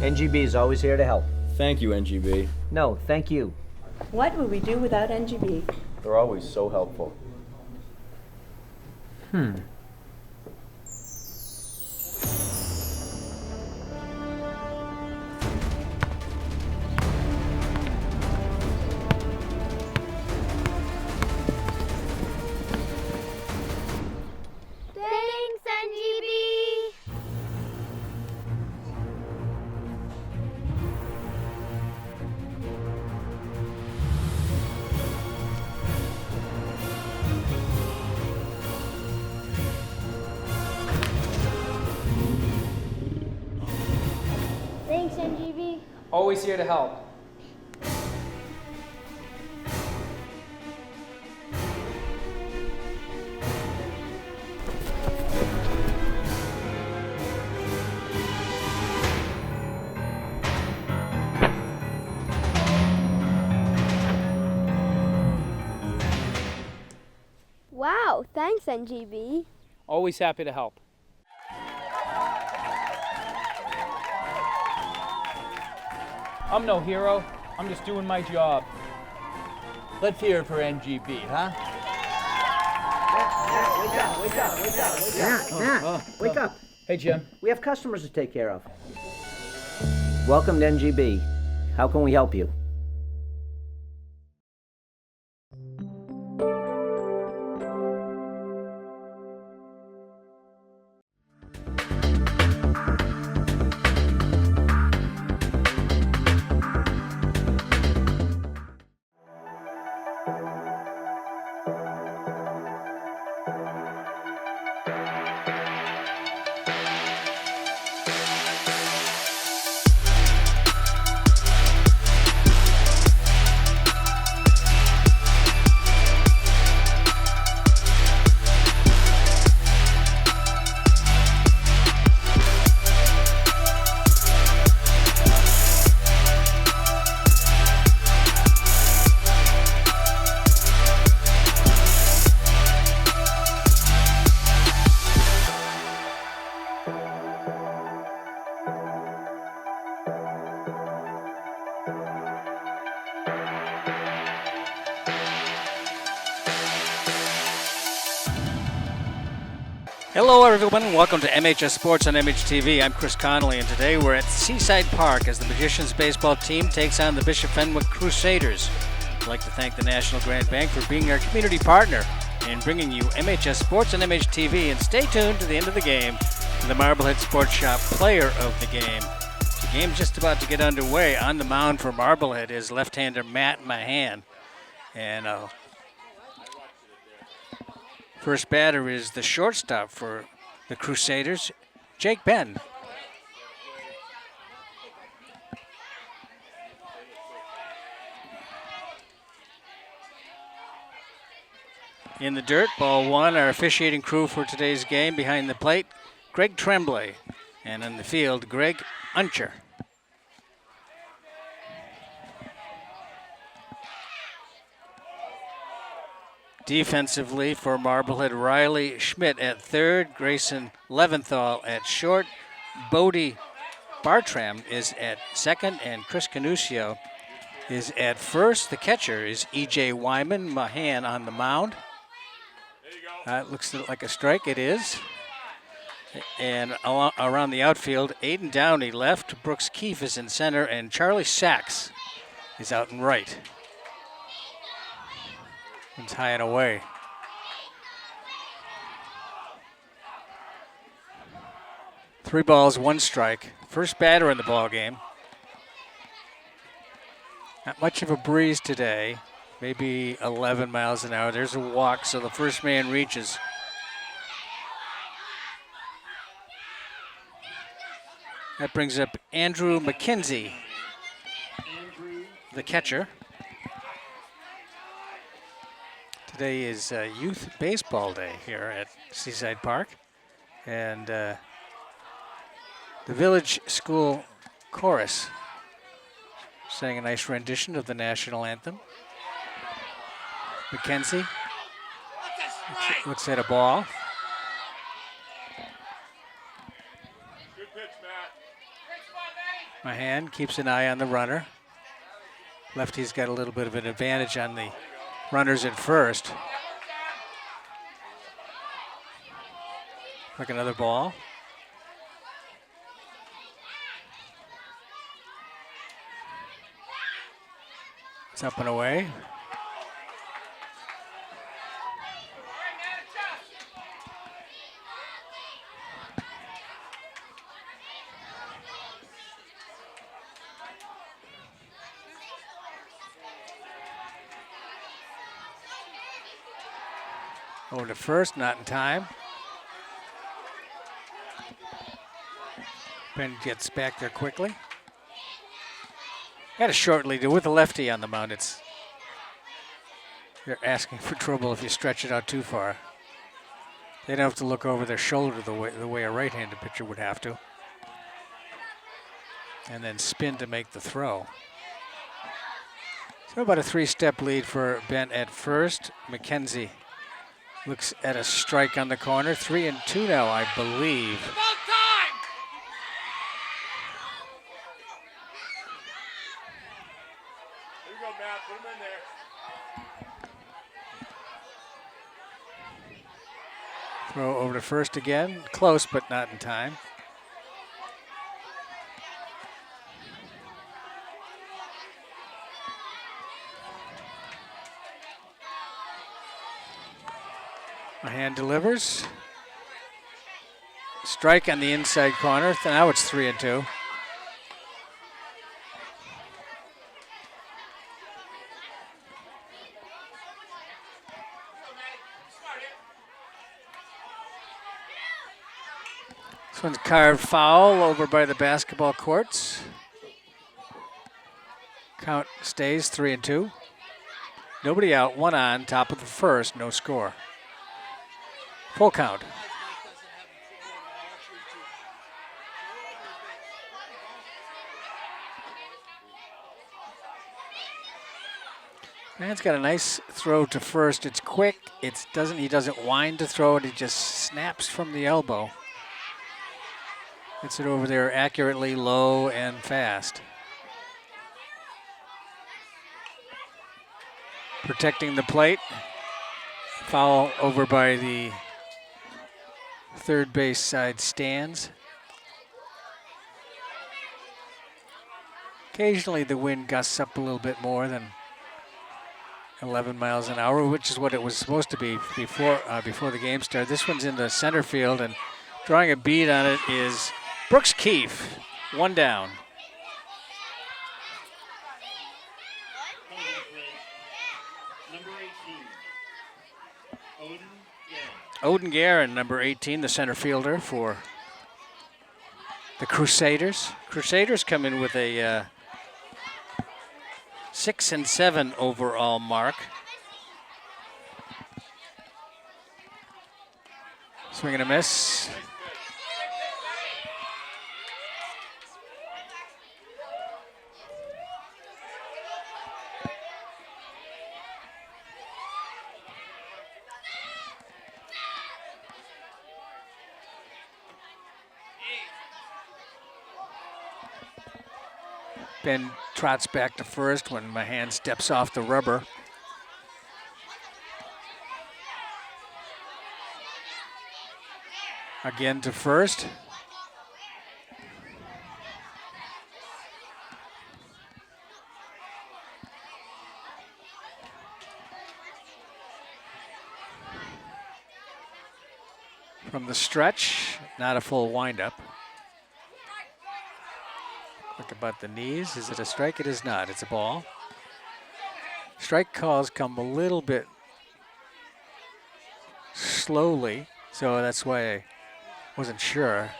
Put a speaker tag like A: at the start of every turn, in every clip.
A: NGB is always here to help.
B: Thank you, NGB.
A: No, thank you.
C: What would we do without NGB?
B: They're always so helpful.
D: Thanks, NGB! Thanks, NGB.
E: Always here to help.
D: Wow, thanks, NGB.
E: Always happy to help. I'm no hero. I'm just doing my job.
F: Let's hear it for NGB, huh?
A: Wake up.
E: Hey, Jim.
A: We have customers to take care of. Welcome to NGB. How can we help you?
G: Hello everyone, and welcome to MHS Sports on MHTV. I'm Chris Connolly, and today we're at Seaside Park as the Magicians baseball team takes on the Bishop Fenwick Crusaders. I'd like to thank the National Grand Bank for being our community partner in bringing you MHS Sports on MHTV, and stay tuned to the end of the game for the Marblehead Sports Shop Player of the Game. The game's just about to get underway. On the mound for Marblehead is left-hander Matt Mahan, and first batter is the shortstop for the Crusaders, Jake Ben. In the dirt, ball one, our officiating crew for today's game. Behind the plate, Greg Tremblay. And in the field, Greg Uncher. Defensively for Marblehead, Riley Schmidt at third, Grayson Leventhal at short, Bodie Bartram is at second, and Chris Canuccio is at first. The catcher is E.J. Wyman. Mahan on the mound. It looks like a strike. It is. And around the outfield, Aiden Downey left, Brooks Keefe is in center, and Charlie Sachs is out in right. It's high and away. Three balls, one strike. First batter in the ball game. Not much of a breeze today. Maybe 11 miles an hour. There's a walk, so the first man reaches. That brings up Andrew McKenzie, the catcher. Today is Youth Baseball Day here at Seaside Park. And the Village School Chorus sang a nice rendition of the national anthem. McKenzie looks at a ball.
H: Good pitch, Matt.
G: Mahan keeps an eye on the runner. Lefty's got a little bit of an advantage on the runners at first. Like another ball. It's up and away. Over to first, not in time. Ben gets back there quickly. Got a short lead with a lefty on the mound. You're asking for trouble if you stretch it out too far. They don't have to look over their shoulder the way a right-handed pitcher would have to. And then spin to make the throw. So about a 3-step lead for Ben at first. McKenzie looks at a strike on the corner. 3-2 now, I believe. Throw over to first again. Close, but not in time. Mahan delivers. Strike on the inside corner. Now it's 3-2. This one's carved foul over by the basketball courts. Count stays 3-2. Nobody out, one on, top of the first, no score. Full count. Man's got a nice throw to first. It's quick. He doesn't wind to throw it. He just snaps from the elbow. Gets it over there accurately, low and fast. Protecting the plate. Foul over by the third base side stands. Occasionally the wind gusts up a little bit more than 11 miles an hour, which is what it was supposed to be before the game started. This one's in the center field, and drawing a bead on it is Brooks Keefe, one down. Odin Guerin, number 18, the center fielder for the Crusaders. Crusaders come in with a 6-7 overall mark. Swing and a miss. Ben trots back to first when Mahan steps off the rubber. Again to first. From the stretch, not a full windup. Look about the knees. Is it a strike? It is not. It's a ball. Strike calls come a little bit slowly, so that's why I wasn't sure.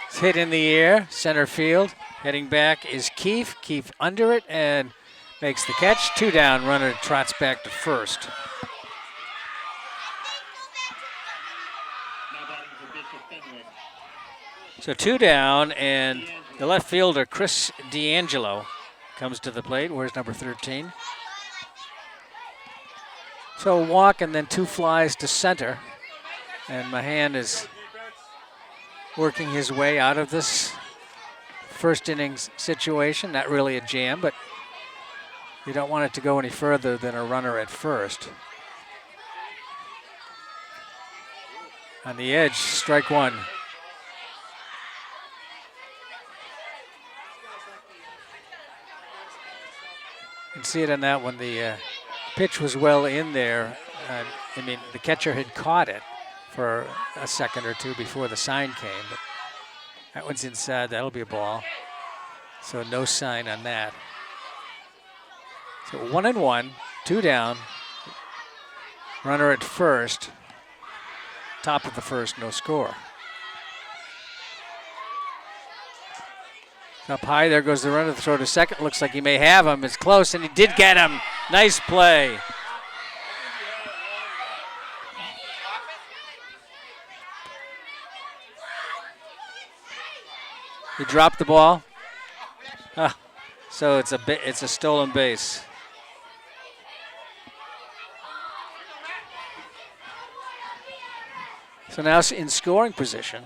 G: It's hit in the air, center field. Heading back is Keefe. Keefe under it and makes the catch. 2 down. Runner trots back to first. So 2 down, and the left fielder, Chris D'Angelo, comes to the plate. Where's number 13? So a walk and then 2 flies to center. And Mahan is working his way out of this first innings situation. Not really a jam, but you don't want it to go any further than a runner at first. On the edge, strike one. You can see it on that one. The pitch was well in there. I mean, the catcher had caught it for a second or two before the sign came, but that one's inside. That'll be a ball. So no sign on that. So 1-1, 2 down. Runner at first. Top of the first, no score. Up high, there goes the runner. The throw to second. Looks like he may have him. It's close, and he did get him. Nice play. He dropped the ball. So it's a stolen base. So now in scoring position,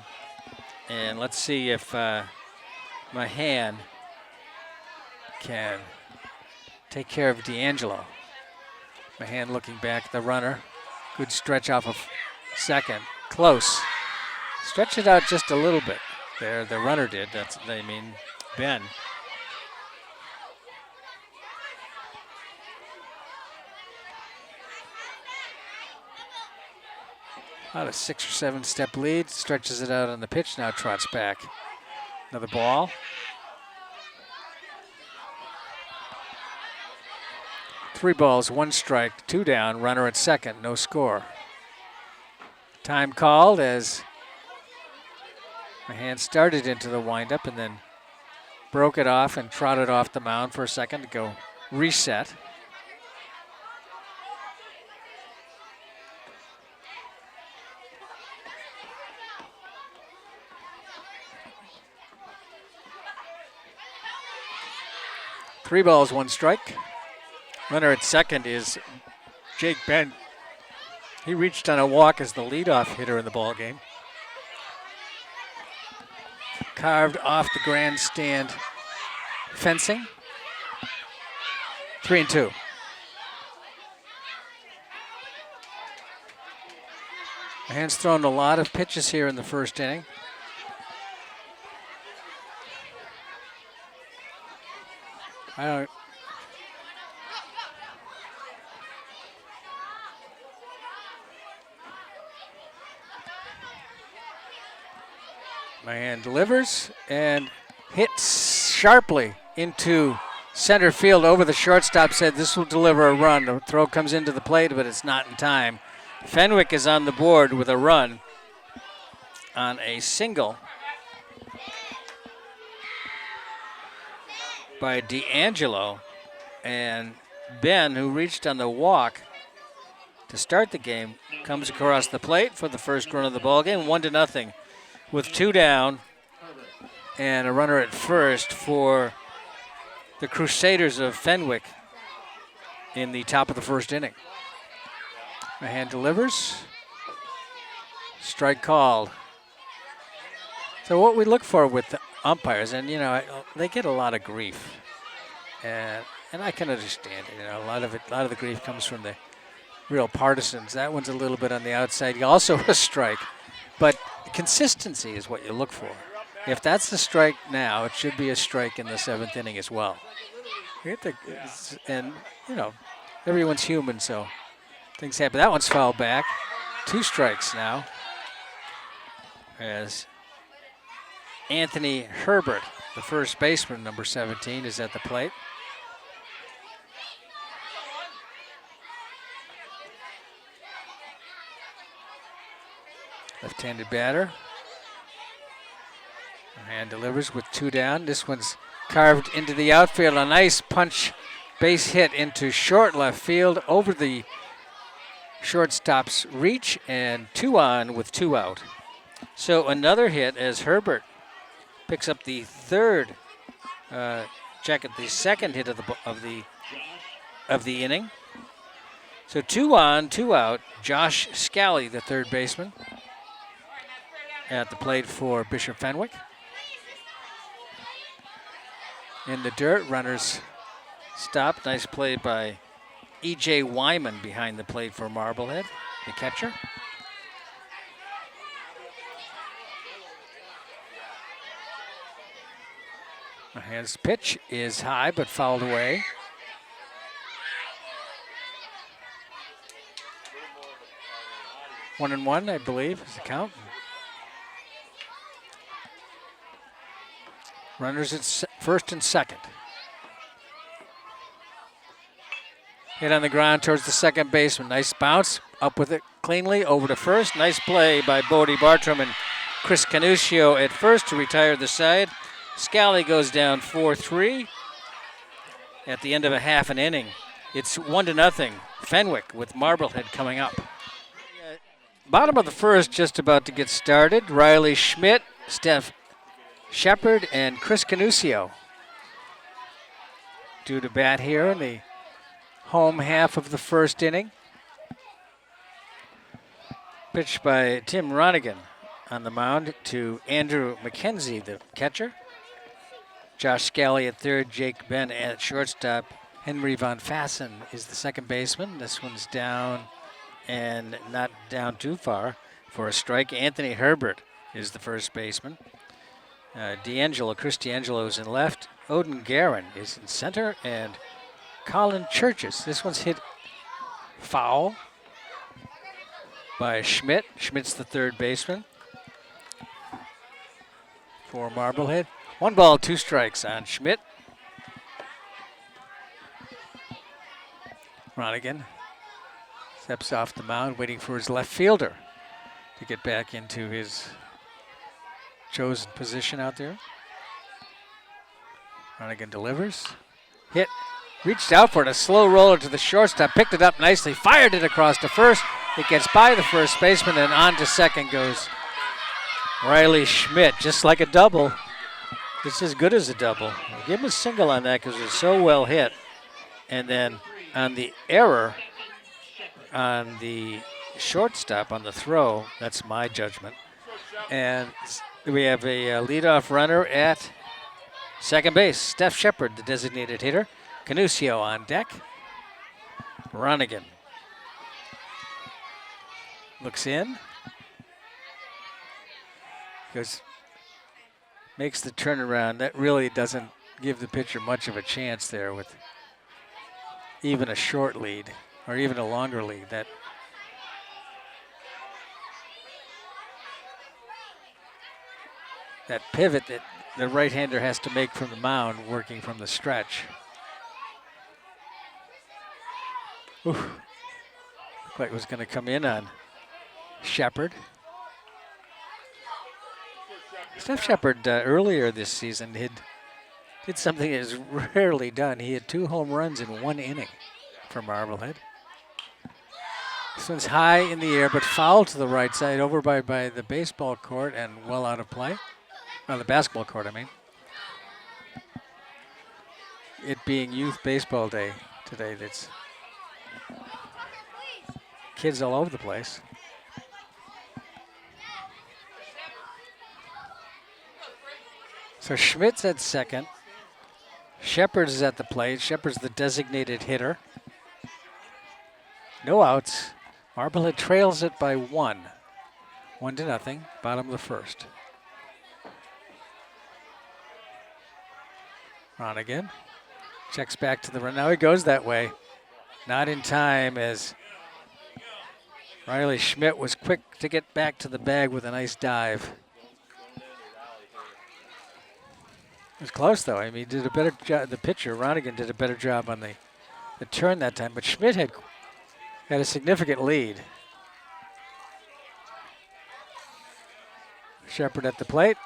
G: and let's see if Mahan can take care of D'Angelo. Mahan looking back at the runner. Good stretch off of second. Close. Stretch it out just a little bit there. The runner did. Ben. About a 6 or 7 step lead. Stretches it out on the pitch. Now trots back. Another ball. Three balls, 1 strike, 2 down. Runner at second, no score. Time called as Mahan started into the windup and then broke it off and trotted off the mound for a second to go reset. Three balls, 1 strike. Runner at second is Jake Ben. He reached on a walk as the leadoff hitter in the ball game. Carved off the grandstand fencing. 3-2. Mahan's thrown a lot of pitches here in the first inning. Mahan delivers and hits sharply into center field over the shortstop. Said this will deliver a run. The throw comes into the plate, but it's not in time. Fenwick is on the board with a run on a single by D'Angelo, and Ben, who reached on the walk to start the game, comes across the plate for the first run of the ball game, 1-0, with 2 down and a runner at first for the Crusaders of Fenwick in the top of the first inning. Mahan delivers. Strike called. So what we look for with the umpires, and you know, they get a lot of grief, and I can understand it. You know, a lot of the grief comes from the real partisans. That one's a little bit on the outside. Also a strike, but consistency is what you look for. If that's the strike now, it should be a strike in the 7th inning as well. And you know, everyone's human, so things happen. That one's fouled back. 2 strikes now, as Anthony Herbert, the first baseman, number 17, is at the plate. Left-handed batter. And delivers with 2 down. This one's carved into the outfield. A nice punch base hit into short left field over the shortstop's reach, and 2 on with 2 out. So another hit as Herbert picks up the third check at the second hit of the inning. So 2 on, 2 out. Josh Scally, the third baseman. at the plate for Bishop Fenwick. In the dirt, runners stopped. Nice play by E.J. Wyman behind the plate for Marblehead, the catcher. His pitch is high but fouled away. One and one, I believe, is the count. Runners at first and second. Hit on the ground towards the second baseman. Nice bounce, up with it cleanly, over to first. Nice play by Bodie Bartram and Chris Canuccio at first to retire the side. Scally goes down 4-3 at the end of a half an inning. It's 1-0. Fenwick with Marblehead coming up. Bottom of the first, just about to get started. Riley Schmidt, Steph Shepard, and Chris Canuccio due to bat here in the home half of the first inning. Pitched by Tim Ronigan on the mound to Andrew McKenzie, the catcher. Josh Scally at third, Jake Ben at shortstop. Henry Von Fassen is the second baseman. This one's down and not down too far for a strike. Anthony Herbert is the first baseman. Chris D'Angelo is in left. Odin Guerin is in center, and Colin Churches. This one's hit foul by Schmidt. Schmidt's the third baseman for Marblehead. 1 ball, 2 strikes on Schmidt. Ronigan steps off the mound, waiting for his left fielder to get back into his chosen position out there. Ronigan delivers. Hit. Reached out for it. A slow roller to the shortstop. Picked it up nicely. Fired it across to first. It gets by the first baseman, and on to second goes Riley Schmidt. Just like a double. It's as good as a double. Give him a single on that because it was so well hit. And then on the error on the shortstop on the throw, that's my judgment. And we have a leadoff runner at second base. Steph Shepard, the designated hitter. Canuccio on deck. Ronigan looks in. Makes the turnaround. That really doesn't give the pitcher much of a chance there with even a short lead or even a longer lead. That pivot that the right-hander has to make from the mound, working from the stretch. Looked like it was going to come in on Shepard. Steph Shepard earlier this season did something that is rarely done. He had 2 home runs in 1 inning for Marblehead. This one's high in the air, but foul to the right side, over by the baseball court and well out of play. On the basketball court, I mean. It being youth baseball day today, that's kids all over the place. So Schmidt's at second. Shepard is at the plate. Shepard's the designated hitter. No outs. Marblehead trails it by 1. 1-0, bottom of the first. Ronigan checks back to the run. Now he goes that way. Not in time, as Riley Schmidt was quick to get back to the bag with a nice dive. It was close, though. I mean, he did a better job. The pitcher, Ronigan, did a better job on the turn that time, but Schmidt had a significant lead. Shepard at the plate.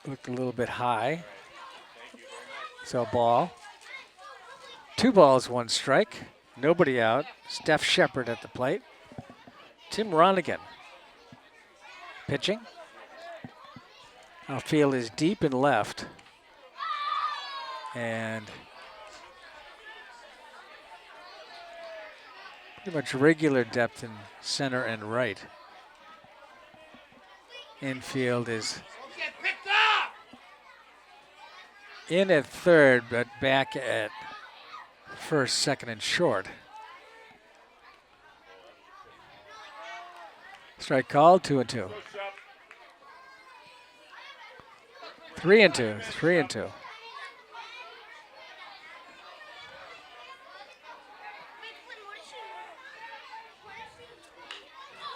G: Looked a little bit high. So ball. 2 balls, 1 strike. Nobody out. Steph Shepard at the plate. Tim Ronigan pitching. Outfield is deep and left. And pretty much regular depth in center and right. Infield is in at third, but back at first, second, and short. Strike called, 2-2. 3-2, 3-2.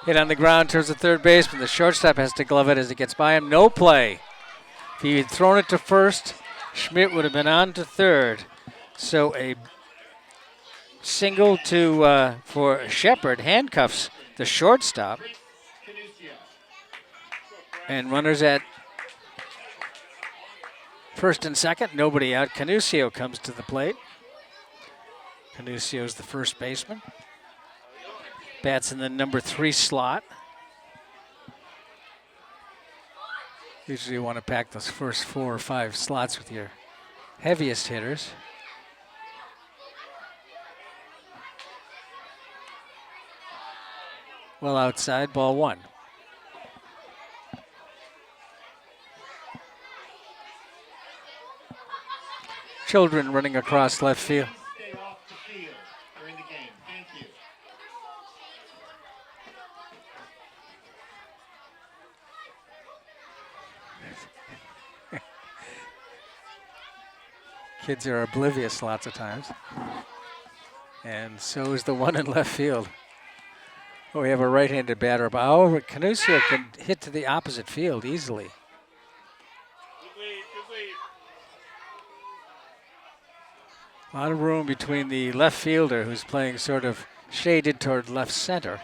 G: Hit on the ground towards the third baseman. The shortstop has to glove it as it gets by him. No play. If he had thrown it to first, Schmidt would have been on to third. So a single to for Shepard handcuffs the shortstop. And runners at first and second, nobody out. Canusio comes to the plate. Canusio's the first baseman. Bats in the number 3 slot. Usually you want to pack those first 4 or 5 slots with your heaviest hitters. Well outside, ball 1. Children running across left field.
H: Stay off the field during the game. Thank you.
G: Kids are oblivious lots of times. And so is the one in left field. Oh, we have a right-handed batter. Oh, Canusio can hit to the opposite field easily. A lot of room between the left fielder, who's playing sort of shaded toward left center,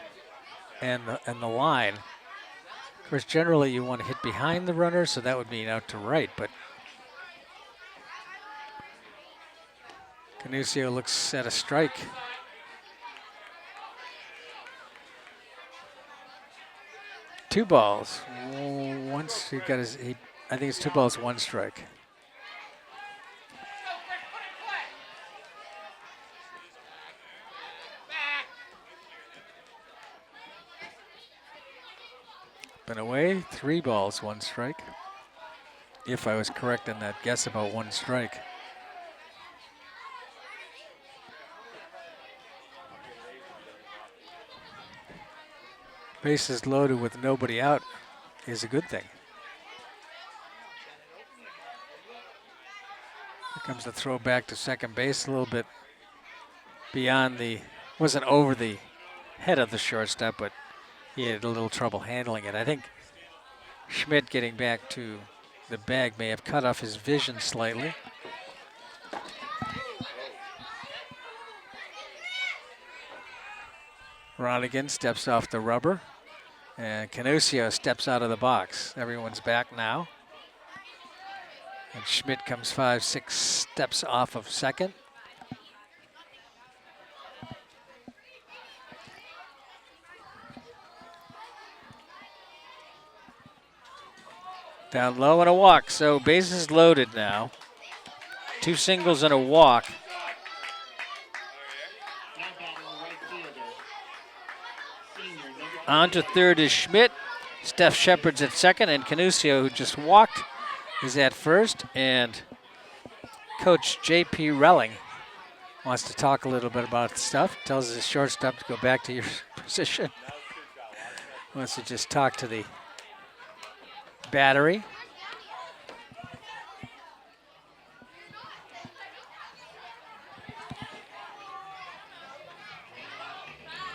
G: and the line. Of course, generally you want to hit behind the runner, so that would mean out to right, but Canusio looks at a strike. Two balls. Once he got his, I think it's 2 balls, 1 strike. Been away, 3 balls, 1 strike. If I was correct in that guess about 1 strike. Bases loaded with nobody out is a good thing. Here comes the throw back to second base, a little bit beyond the, wasn't over the head of the shortstop, but he had a little trouble handling it. I think Schmidt getting back to the bag may have cut off his vision slightly. Ronigan steps off the rubber, and Canusio steps out of the box. Everyone's back now. And Schmidt comes 5-6 steps off of second. Down low and a walk, so bases loaded now. 2 singles and a walk. On to third is Schmidt. Steph Shepard's at second, and Canusio, who just walked, is at first. And Coach J.P. Relling wants to talk a little bit about stuff. Tells his shortstop to go back to your position. Wants to just talk to the battery.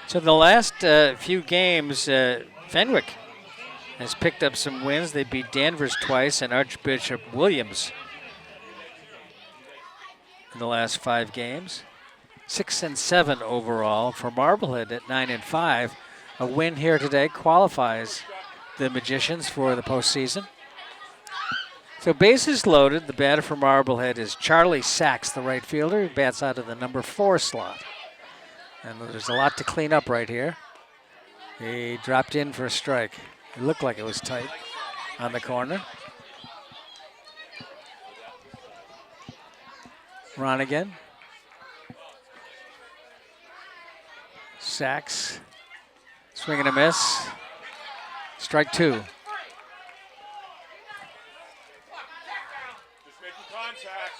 G: So the last few games, Fenwick has picked up some wins. They beat Danvers twice and Archbishop Williams in the last 5 games. 6-7 overall for Marblehead at 9-5. A win here today qualifies the Magicians for the postseason. So bases loaded. The batter for Marblehead is Charlie Sachs, the right fielder, who bats out of the number 4 slot. And there's a lot to clean up right here. He dropped in for a strike. It looked like it was tight on the corner. Ronigan Sachs. Swing and a miss. Strike 2.
H: Just making contact.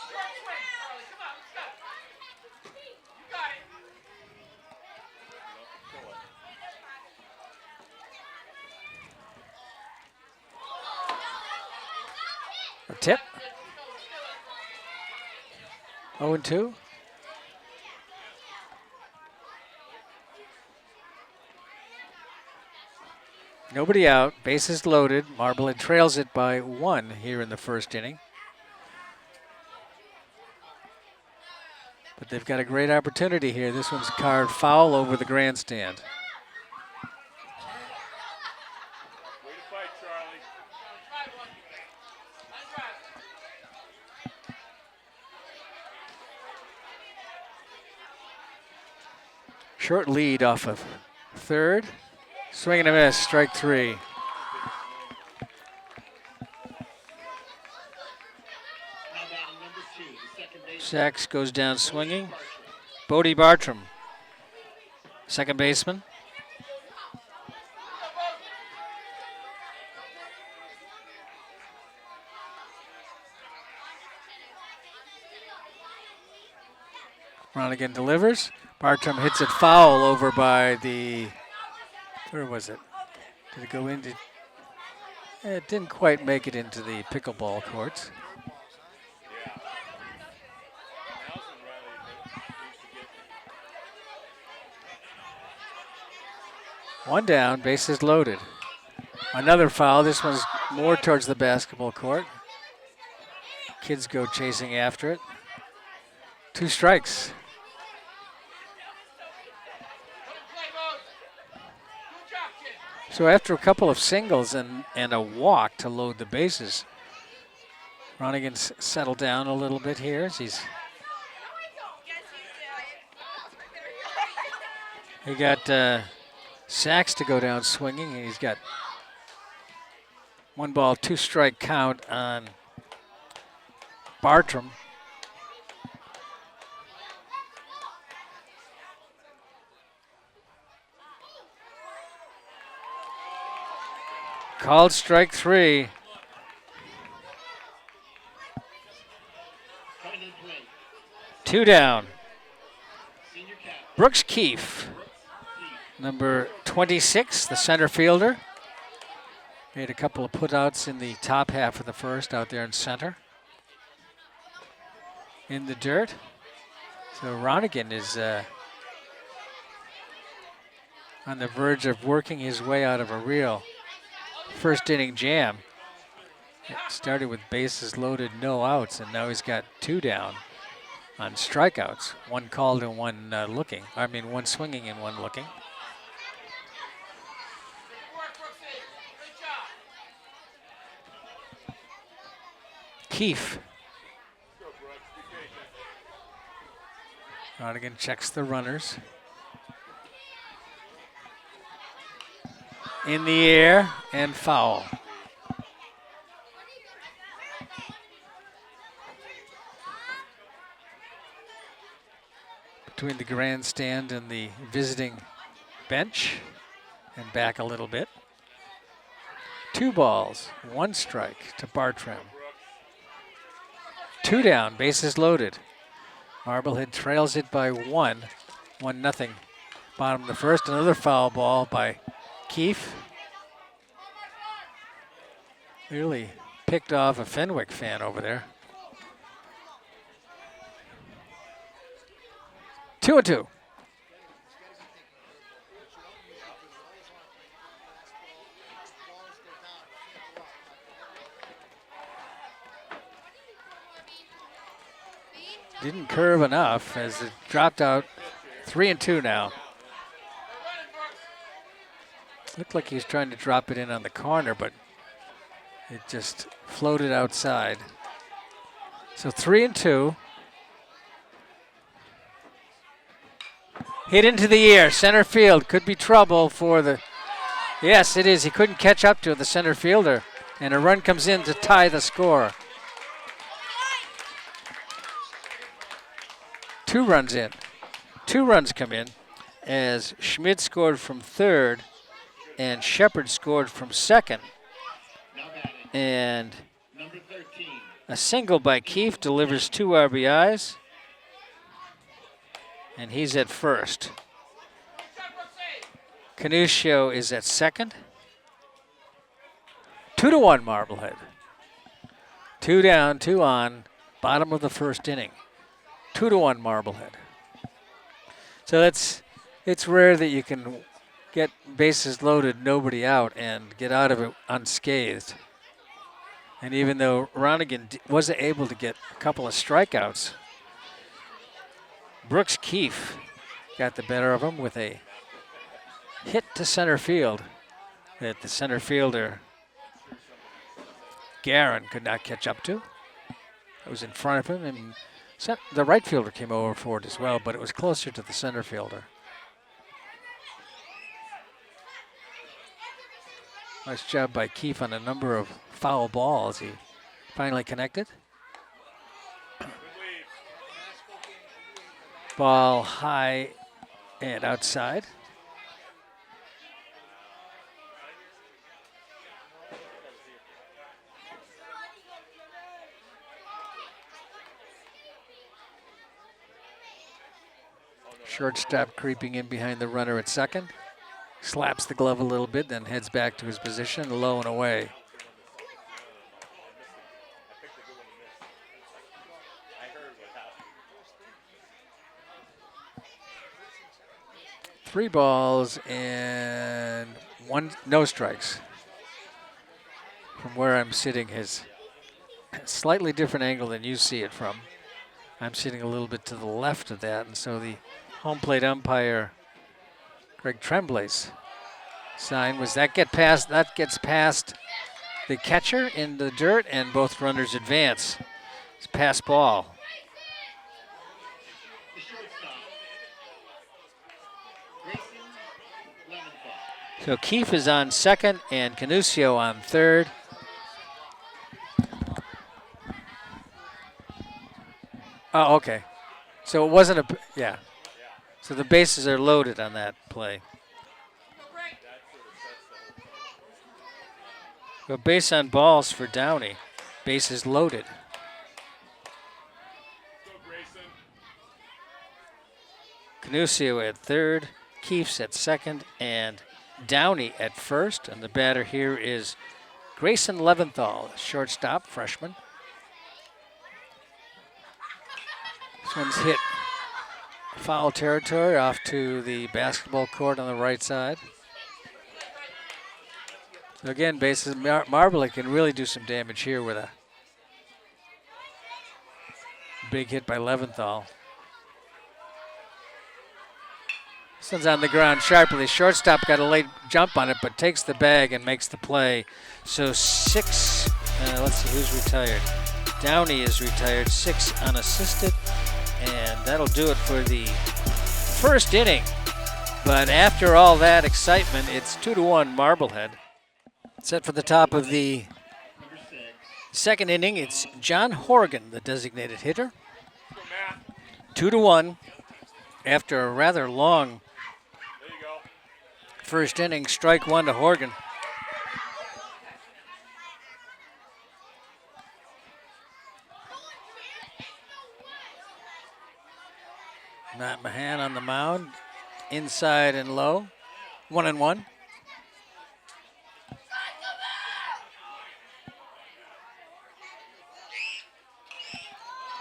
G: A tip. 0-2. Nobody out, bases loaded. Marblehead trails it by 1 here in the first inning. But they've got a great opportunity here. This one's carved foul over the grandstand.
H: Way to fight, Charlie.
G: Short lead off of third. Swing and a miss, strike 3.
H: Now batting number 2, the second baseman.
G: Sachs goes down swinging. Bodie Bartram, second baseman. Ronigan delivers. Bartram hits it foul over by the, where was it? Did it go into, it didn't quite make it into the pickleball courts. One down, bases loaded. Another foul. This one's more towards the basketball court. Kids go chasing after it. 2 strikes. So after a couple of singles and a walk to load the bases, Ronigan's settled down a little bit here as he got Sachs to go down swinging, and he's got 1 ball, 2 strike count on Bartram. Called strike 3.
H: Coming to the plate,
G: 2 down.
H: senior captain.
G: Brooks Keefe, number 26, the center fielder. Made a couple of putouts in the top half of the first out there in center. In the dirt. So Ronigan is on the verge of working his way out of a real first inning jam. It started with bases loaded, no outs, and now he's got 2 down on strikeouts. 1 called and 1 looking. I mean, 1 swinging and 1 looking. Keefe. Ronigan checks the runners. In the air and foul. Between the grandstand and the visiting bench and back a little bit. 2 balls, 1 strike to Bartram. 2 down, bases loaded. Marblehead trails it by 1, 1-0. Bottom of the first, another foul ball by Keefe. Really picked off a Fenwick fan over there. 2-2. Didn't curve enough as it dropped out. 3-2 now. Looked like he was trying to drop it in on the corner, but it just floated outside. So 3-2. Hit into the air, center field. Could be trouble for the, yes it is, he couldn't catch up to the center fielder. And a run comes in to tie the score. 2 runs in. 2 runs come in. as Schmidt scored from third and Shepard scored from second.
H: Now batting,
G: And
H: number 13.
G: a single by Keefe delivers 2 RBIs. And he's at first. Canuccio is at second. 2-1 Marblehead. 2 down, 2 on, bottom of the first inning. 2-1 Marblehead. So it's rare that you can get bases loaded, nobody out, and get out of it unscathed. And even though Ronigan wasn't able to get a couple of strikeouts, Brooks Keefe got the better of him with a hit to center field that the center fielder, Guerin, could not catch up to. It was in front of him, and the right fielder came over for it as well, but it was closer to the center fielder. Nice job by Keefe on a number of foul balls. He finally connected. Ball high and outside. Shortstop creeping in behind the runner at second. Slaps the glove a little bit, then heads back to his position, low and away. Three balls and no strikes. From where I'm sitting is a slightly different angle than you see it from. I'm sitting a little bit to the left of that, and so the home plate umpire, Greg Tremblay's sign was that gets past the catcher in the dirt, and both runners advance. It's pass ball.
H: The shortstop, Grayson Leventhal.
G: So Keefe is on second and Canuccio on third. Oh, okay. So it wasn't a, yeah. So the bases are loaded on that play. So base on balls for Downey. Bases loaded.
H: Go, Grayson.
G: Canuccio at third, Keefe's at second, and Downey at first. And the batter here is Grayson Leventhal, shortstop, freshman. This one's hit foul territory off to the basketball court on the right side. So again, bases, Marblehead can really do some damage here with a big hit by Leventhal. This one's on the ground sharply. Shortstop got a late jump on it, but takes the bag and makes the play. So let's see who's retired. Downey is retired, 6 unassisted, and that'll do it for the first inning. But after all that excitement, it's 2-1 Marblehead. Set for the top of the second inning, it's John Horgan, the designated hitter. 2-1 after a rather long first inning. Strike one to Horgan. Matt Mahan on the mound, inside and low, 1-1.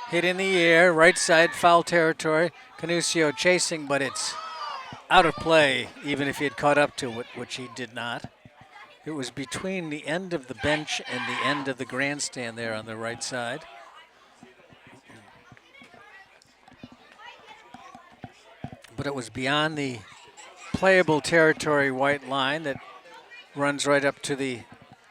G: Hit in the air, right side, foul territory. Canuccio chasing, but it's out of play, even if he had caught up to it, which he did not. It was between the end of the bench and the end of the grandstand there on the right side. But it was beyond the playable territory white line that runs right up to the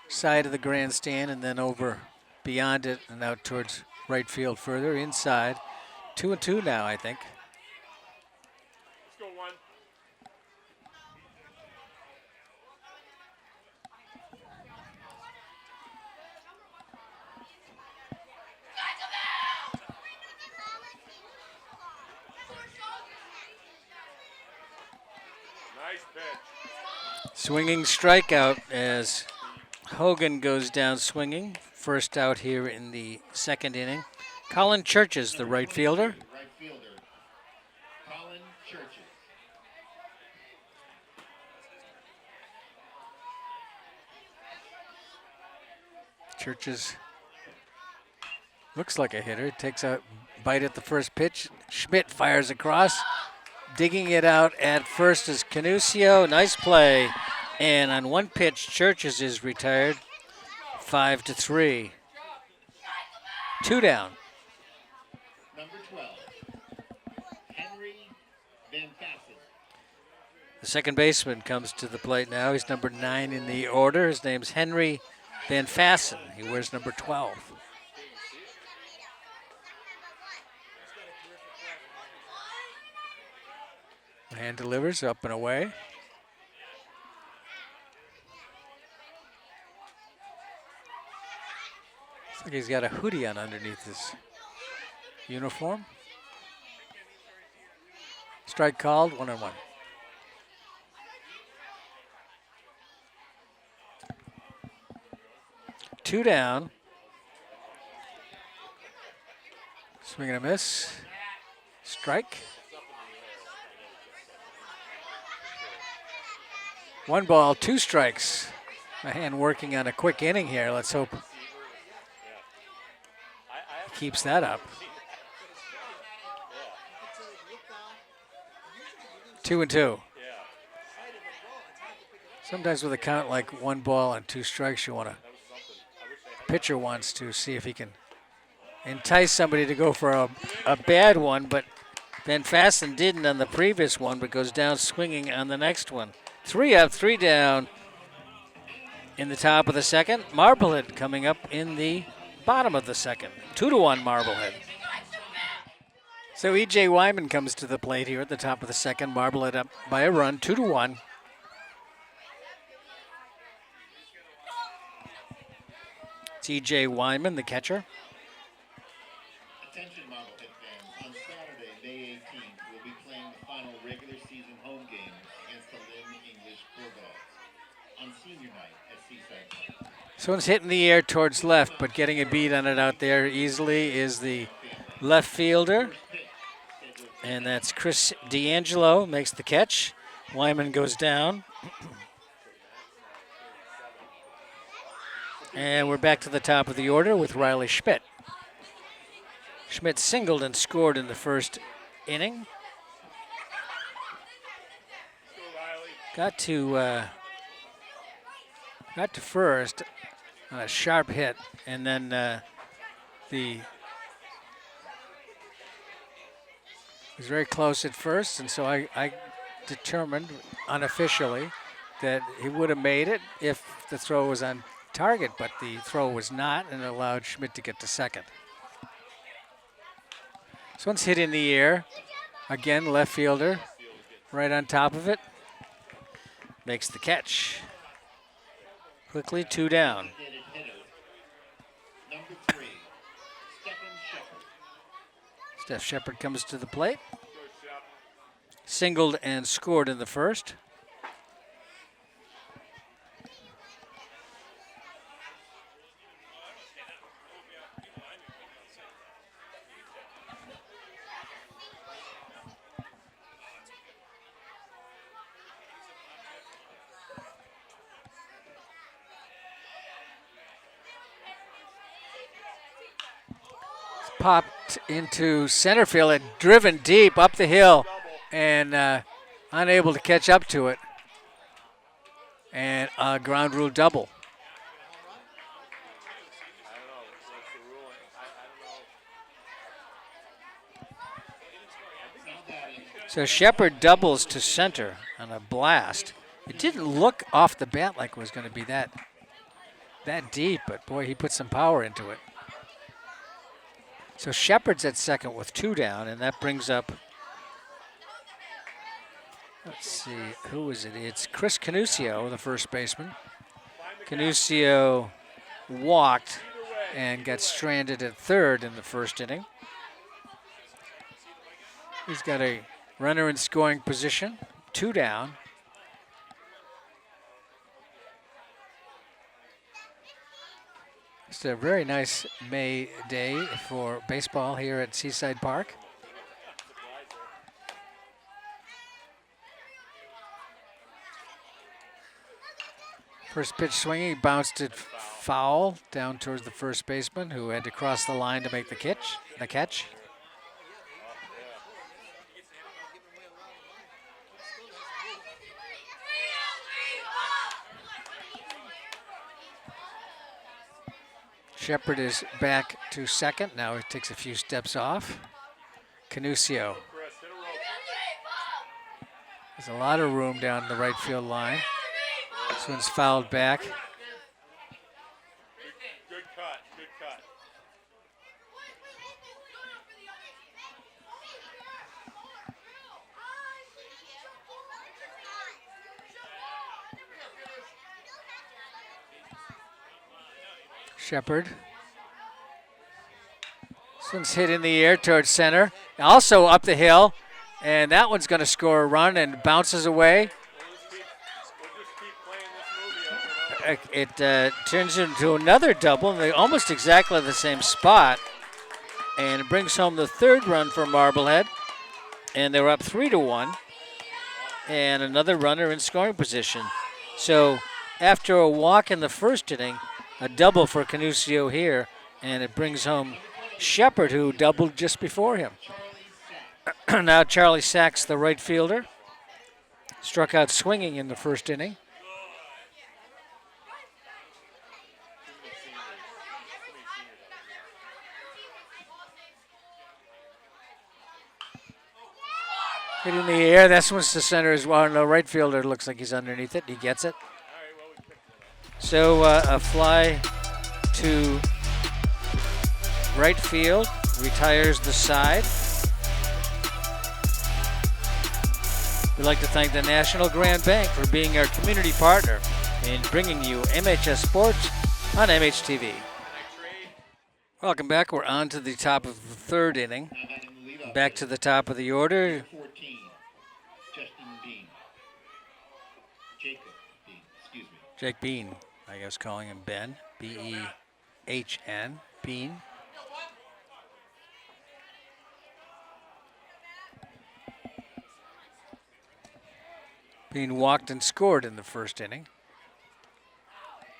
G: side of the grandstand and then over beyond it and out towards right field further inside. 2-2 now, I think.
H: Let's go, one. Nice pitch.
G: Swinging strikeout as Hogan goes down swinging. First out here in the second inning. Colin Churches, the right fielder.
I: Right fielder, Colin Churches.
G: Churches looks like a hitter. Takes a bite at the first pitch. Schmidt fires across. Digging it out at first is Canusio. Nice play. And on one pitch, Churches is retired. 5-3. 2 down.
I: Number 12, Henry Van Fassen.
G: The second baseman comes to the plate now. He's number 9 in the order. His name's Henry Van Fassen. He wears number 12. Hand delivers up and away. Looks like he's got a hoodie on underneath his uniform. Strike called, 1-1. Two down. Swing and a miss. Strike. 1 ball, 2 strikes. Mahan working on a quick inning here. Let's hope he keeps that up. 2-2. Sometimes with a count like 1 ball and 2 strikes, pitcher wants to see if he can entice somebody to go for a bad one, but Van Fassen didn't on the previous one, but goes down swinging on the next one. 3 up, 3 down in the top of the second. Marblehead coming up in the bottom of the second. 2-1 Marblehead. So E.J. Wyman comes to the plate here at the top of the second. Marblehead up by a run, 2-1. It's E.J. Wyman, the catcher.
I: Attention Marblehead fans, on Saturday, May 18th, we'll be playing the final regular season home game against the Lynn English Bulldogs on senior night at Seaside Park.
G: This one's hitting the air towards left, but getting a beat on it out there easily is the left fielder. And that's Chris D'Angelo makes the catch. Wyman goes down. And we're back to the top of the order with Riley Schmidt. Schmidt singled and scored in the first inning. Got to first on a sharp hit, and then it was very close at first, and so I determined unofficially that he would have made it if the throw was on target, but the throw was not, and it allowed Schmidt to get to second. This one's hit in the air. Again, left fielder right on top of it. Makes the catch. Quickly, 2 down.
I: Number 3, Stephen Shepard.
G: Steph Shepard comes to the plate. Singled and scored in the first. Popped into center field and driven deep up the hill and unable to catch up to it. And a ground rule double. So Shepard doubles to center on a blast. It didn't look off the bat like it was going to be that deep, but boy, he put some power into it. So Shepard's at second with 2 down, and that brings up, let's see, who is it? It's Chris Canusio, the first baseman. Canusio walked and got stranded at third in the first inning. He's got a runner in scoring position, 2 down. It's a very nice May day for baseball here at Seaside Park. First pitch swinging, bounced it foul down towards the first baseman, who had to cross the line to make the catch. Shepard is back to second. Now he takes a few steps off. Canusio. There's a lot of room down the right field line. This one's fouled back.
H: Good cut, good cut.
G: Shepard. This one's hit in the air towards center. Also up the hill. And that one's going to score a run and bounces away. It turns into another double. They're almost exactly the same spot. And it brings home the third run for Marblehead. And they're up 3-1. And another runner in scoring position. So after a walk in the first inning, a double for Canusio here. And it brings home Shepard, who doubled just before him. Now Charlie Sachs, the right fielder, struck out swinging in the first inning. Hit in the air. That's once the center is well. The right fielder looks like he's underneath it. He gets it. So a fly to right field, retires the side. We'd like to thank the National Grand Bank for being our community partner in bringing you MHS Sports on MHTV. Welcome back. We're on to the top of the third inning. Back to the top of the order.
I: 14, Justin Bean. Jacob Bean, excuse me.
G: Jake Bean, I guess calling him Ben. B-E-H-N, Bean. Bean walked and scored in the first inning.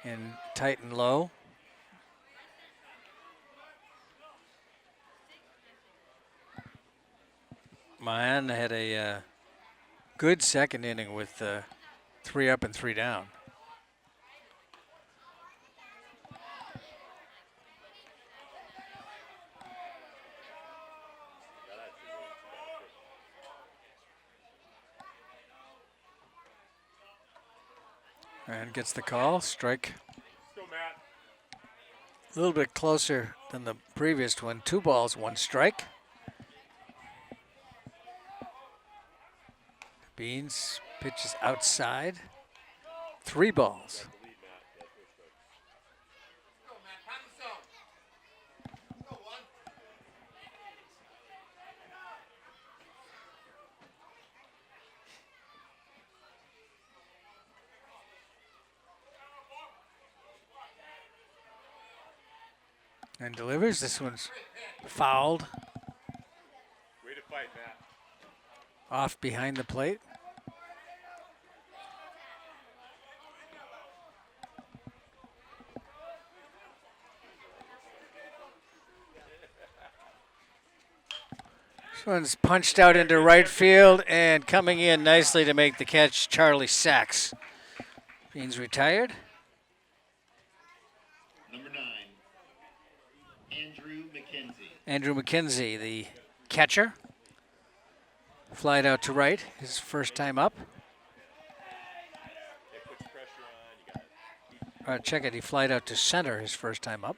G: And tight and low. Mayan had a good second inning with 3 up and 3 down. And gets the call, strike.
H: Go, Matt.
G: A little bit closer than the previous one. 2 balls, 1 strike. Beans pitches outside. 3 balls. And delivers. This one's fouled.
H: Way to fight, Matt.
G: Off behind the plate. This one's punched out into right field and coming in nicely to make the catch, Charlie Sachs. Beans retired.
I: Number 9, Andrew McKenzie.
G: Andrew McKenzie, the catcher. Flied out to right, his first time up.
H: It puts pressure on. You got
G: Check it, he flied out to center his first time up.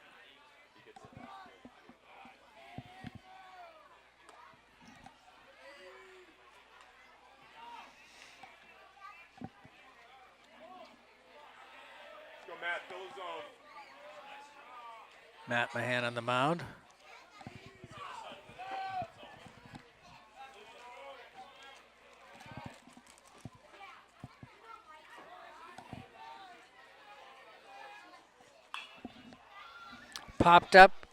H: Go, Matt. Fill the zone.
G: Matt Mahan on the mound. Popped up.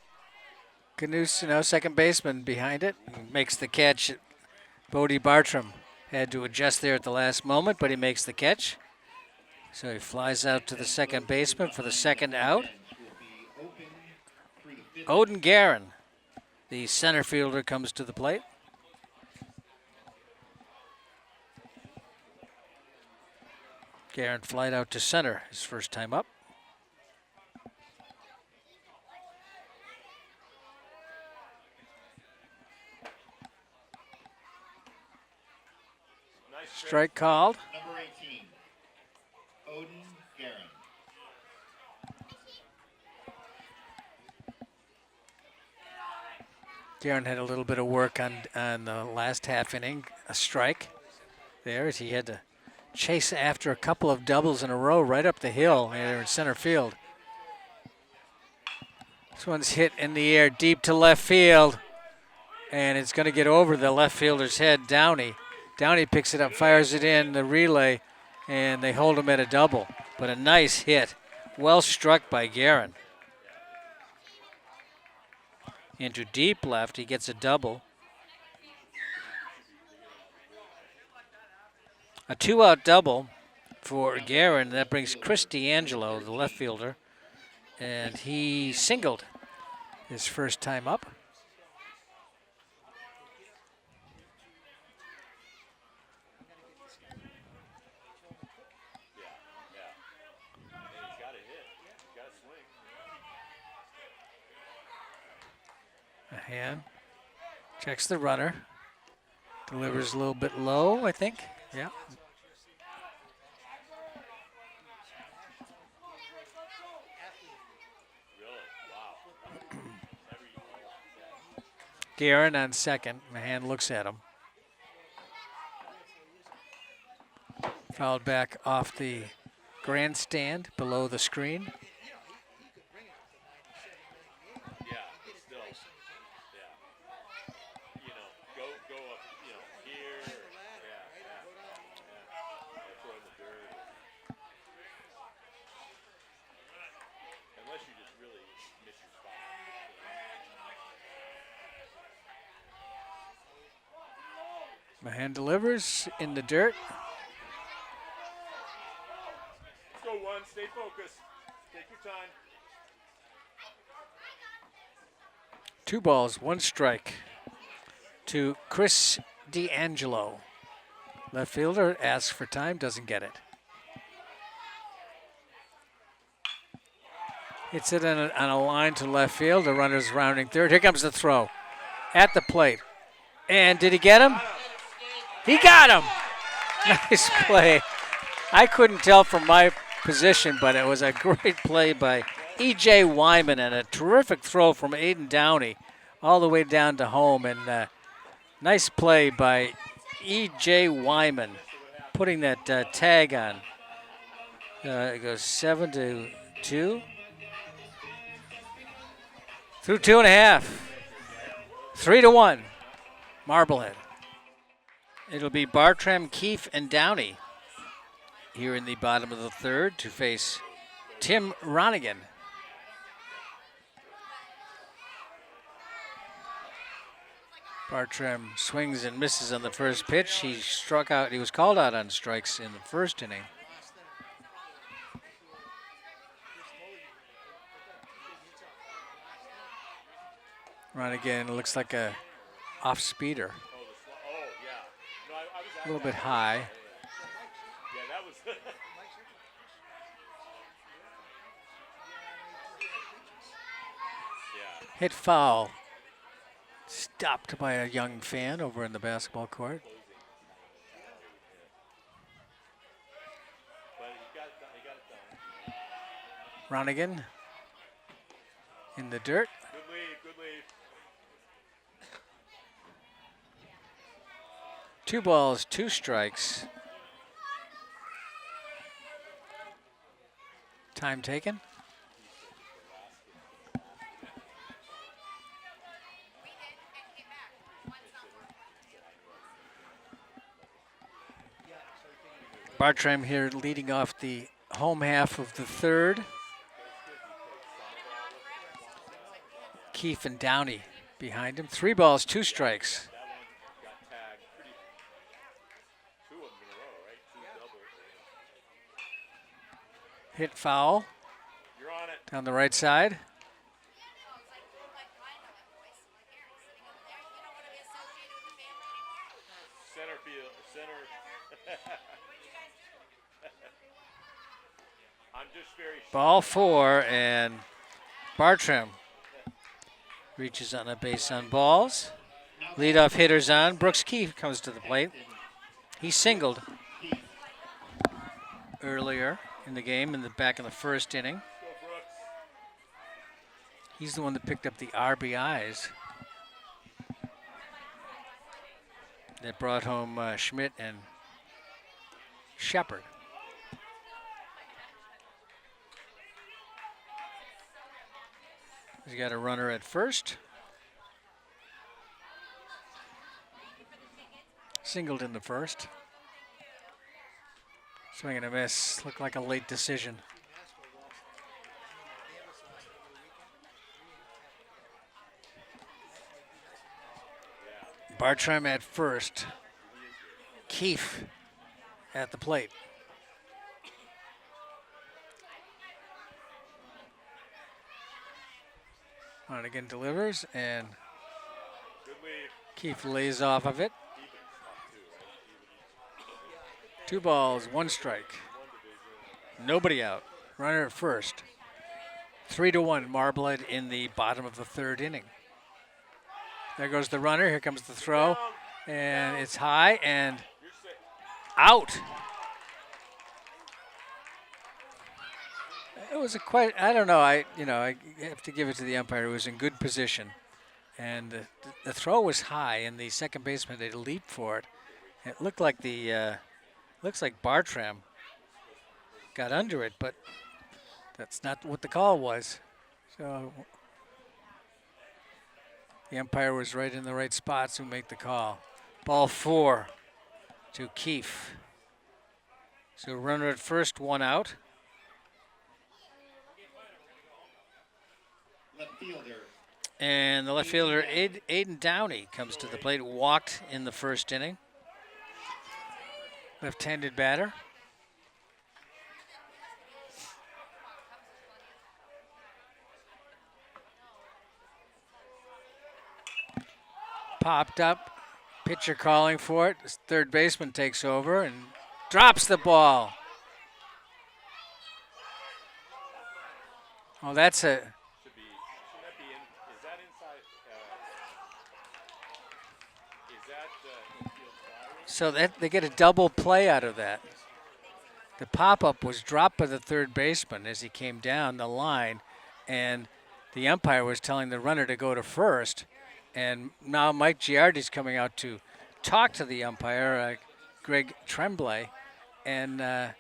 G: Canuso, second baseman behind it. Makes the catch. Bodie Bartram had to adjust there at the last moment, but he makes the catch. So he flies out to the second baseman for the second out. Odin Guerin, the center fielder, comes to the plate. Guerin flied out to center his first time up. Strike called.
I: Number 18, Odin Guerin.
G: Guerin had a little bit of work on the last half inning, a strike there as he had to chase after a couple of doubles in a row right up the hill there in center field. This one's hit in the air deep to left field, and it's going to get over the left fielder's head, Downey. Downey picks it up, fires it in the relay, and they hold him at a double. But a nice hit, well struck by Guerin. Into deep left, he gets a double. A two-out double for Guerin. That brings Chris D'Angelo, the left fielder, and he singled his first time up. Hand checks the runner, delivers a little bit low, I think. Yeah. Guerin on second. Mahan looks at him. Fouled back off the grandstand below the screen. Mahan delivers in the dirt.
H: Let's go one. Stay focused. Take your time.
G: 2 balls, 1 strike to Chris D'Angelo. Left fielder asks for time, doesn't get it. Hits it on a line to left field. The runner's rounding third. Here comes the throw at the plate. And did he get him? He got him. Nice play. I couldn't tell from my position, but it was a great play by E.J. Wyman and a terrific throw from Aiden Downey all the way down to home. And nice play by E.J. Wyman, putting that tag on. It goes 7-2. Through 2.5. 3-1. Marblehead. It'll be Bartram, Keefe, and Downey here in the bottom of the third to face Tim Ronigan. Bartram swings and misses on the first pitch. He struck out. He was called out on strikes in the first inning. Ronigan looks like a off speeder. A little bit high.
H: Yeah, that was.
G: Hit foul. Stopped by a young fan over in the basketball court. Ronigan in the dirt.
H: Good lead, good lead.
G: 2 balls, 2 strikes. Time taken. Bartram here leading off the home half of the third. Keefe and Downey behind him. 3 balls, 2 strikes.
H: That one got tagged. Pretty. 2 of them in a row, right? 2 doubles.
G: Hit foul
H: You're on it.
G: down the right side.
H: Center field. Center. I'm just very.
G: Ball 4, and Bartram reaches on a base on balls. Leadoff hitter's on. Brooks Keefe comes to the plate. He singled earlier in the game in the back of the first inning.
H: Go Brooks.
G: He's the one that picked up the RBIs that brought home Schmidt and Shepard. He's got a runner at first. Singled in the first. Swing and a miss. Looked like a late decision. Bartram at first. Keefe at the plate. Again delivers, and
H: Good lead.
G: Keefe lays off of it. 2 balls, 1 strike. Nobody out. Runner at first. 3-1 Marblehead in the bottom of the 3rd inning. There goes the runner. Here comes the throw, and it's high and out. It was I don't know. I have to give it to the umpire. It was in good position, and the throw was high, and the second baseman did a leap for it. It looked like looks like Bartram got under it, but that's not what the call was. So the umpire was right in the right spots to make the call. Ball 4 to Keefe. So runner at first, 1 out.
I: Left fielder,
G: And the left fielder, Aiden Downey, comes to the plate. Walked in the first inning. Left-handed batter. Popped up. Pitcher calling for it. This third baseman takes over and drops the ball. Oh, that's a...
H: Shouldn't that be in? Is that inside? Is that infield firing?
G: So that they get a double play out of that. The pop-up was dropped by the third baseman as he came down the line, and the umpire was telling the runner to go to first. And now Mike Giardi's coming out to talk to the umpire, Greg Tremblay, and the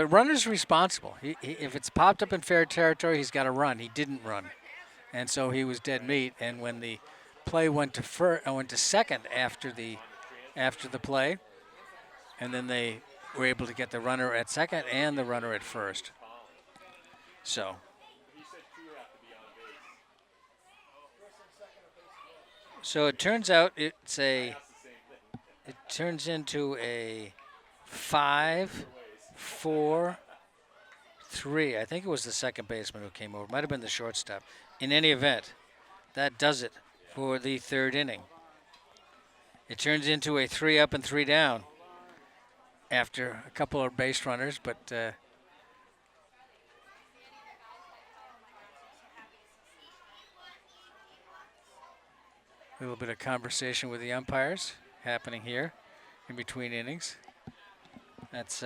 G: runner's responsible. If it's popped up in fair territory, he's got to run. He didn't run, and so he was dead meat. And when the play went to second after the play, and then they were able to get the runner at second and the runner at first. So. So it turns out it turns into a 5-4-3. I think it was the second baseman who came over. Might have been the shortstop. In any event, that does it for the third inning. It turns into a 3 up and 3 down after a couple of base runners, but a little bit of conversation with the umpires happening here in between innings. That's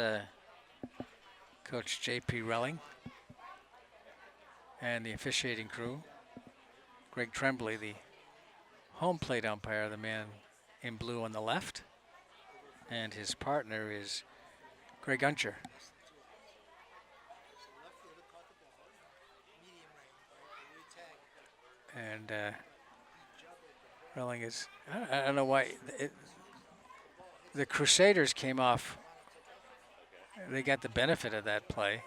G: Coach J.P. Relling and the officiating crew. Greg Tremblay, the home plate umpire, the man in blue on the left. And his partner is Greg Uncher. And Relling is, I don't know why, the Crusaders came off, they got the benefit of that play.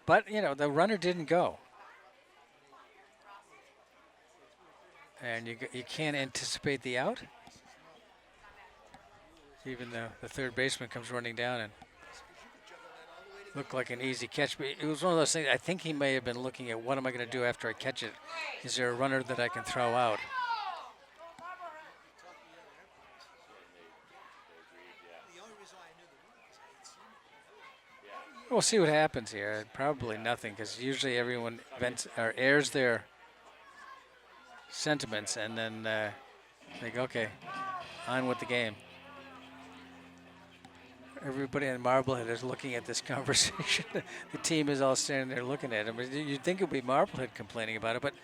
G: But, the runner didn't go. And you can't anticipate the out. Even though the third baseman comes running down and looked like an easy catch. But it was one of those things, I think he may have been looking at what am I going to do after I catch it? Is there a runner that I can throw out? We'll see what happens here. Probably nothing, because usually everyone vents or airs their sentiments and then they go, okay, on with the game. Everybody in Marblehead is looking at this conversation. The team is all standing there looking at him. You'd think it would be Marblehead complaining about it, but,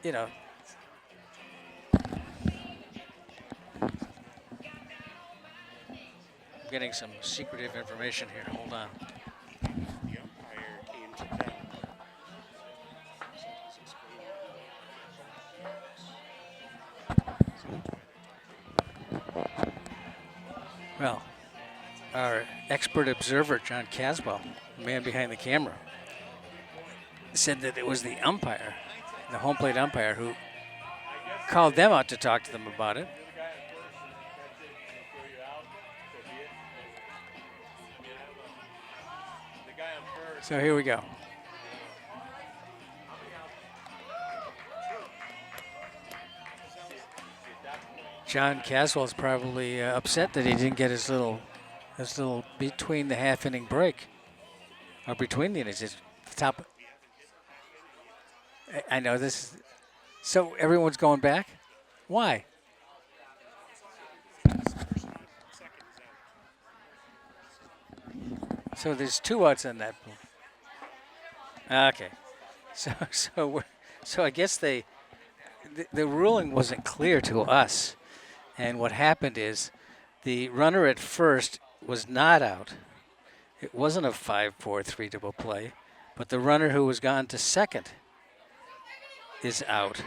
G: you know. I'm getting some secretive information here. Hold on.
H: The umpire came to them.
G: Well, our expert observer, John Caswell, the man behind the camera, said that it was the umpire, the home plate umpire, who called them out to talk to them about it. So here we go. John Caswell's probably upset that he didn't get his little between the half inning break, or between the innings. His top. I know this. So everyone's going back. Why? So there's 2 outs on that. Okay. So I guess the ruling wasn't clear to us. And what happened is the runner at first was not out. It wasn't a 5-4-3 double play, but the runner who was gone to second is out.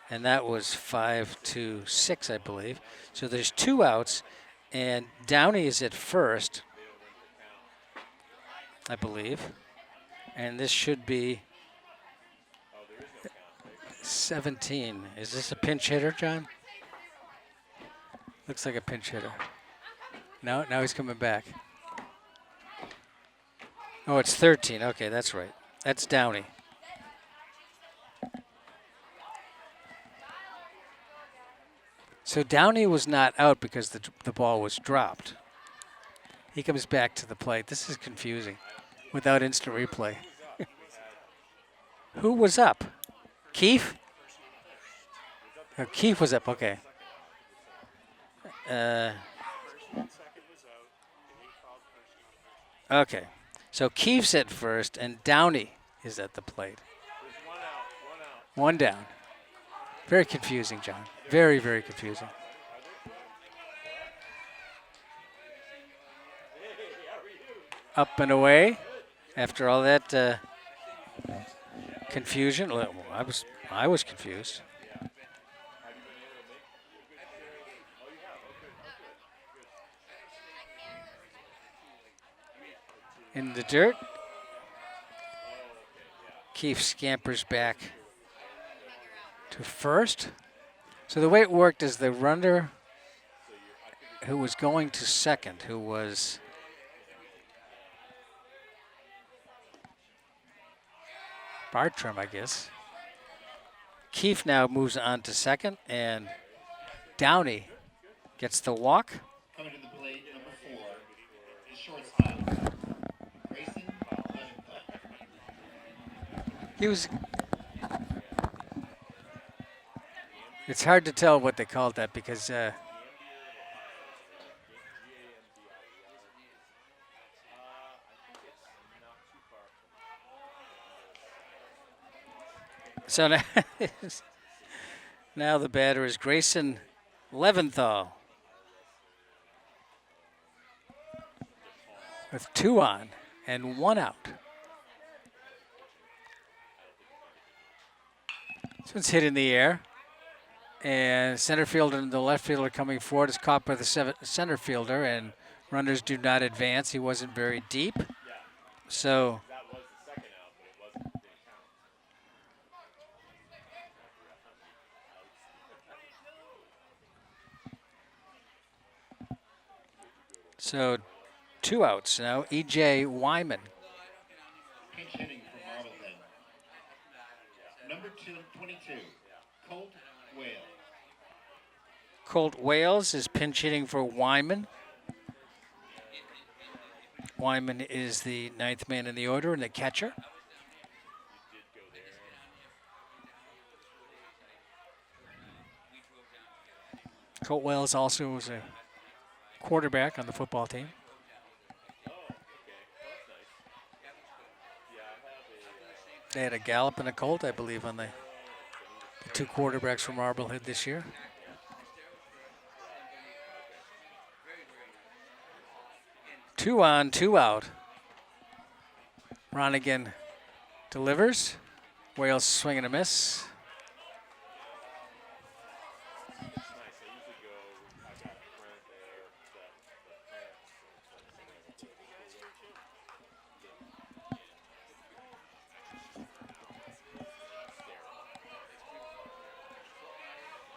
G: And that was 5-6, I believe. So there's 2 outs, and Downey is at first, I believe. And this should be 17. Is this a pinch hitter, John? Looks like a pinch hitter. Now he's coming back. Oh, it's 13. Okay, that's right. That's Downey. So Downey was not out because the ball was dropped. He comes back to the plate. This is confusing without instant replay. Who was up? Keefe? Oh, Keefe was up, okay. Okay, so Keefe's at first, and Downey is at the plate. One down. Very confusing, John. Very, very confusing. Up and away after all that confusion. Well, I was confused. In the dirt, Keefe scampers back to first. So the way it worked is the runner who was going to second, who was Bartram, I guess. Keefe now moves on to second, and Downey gets the walk.
I: Coming to the plate, number 4, is shortstop, Grayson Leventhal.
G: He was. It's hard to tell what they called that because so now, now the batter is Grayson Leventhal with 2 on and 1 out. So it's hit in the air. And center fielder and the left fielder coming forward is caught by the center fielder, and runners do not advance. He wasn't very deep. So So 2 outs now. E.J. Wyman.
I: Pinch hitting for Marblehead. Number 22, Colt Wales.
G: Colt Wales is pinch hitting for Wyman. Wyman is the 9th man in the order and the catcher. Colt Wales also was a quarterback on the football team. They had a Gallup and a Colt, I believe, on the 2 quarterbacks from Marblehead this year. Two on, 2 out. Ronigan delivers. Wales swing and a miss.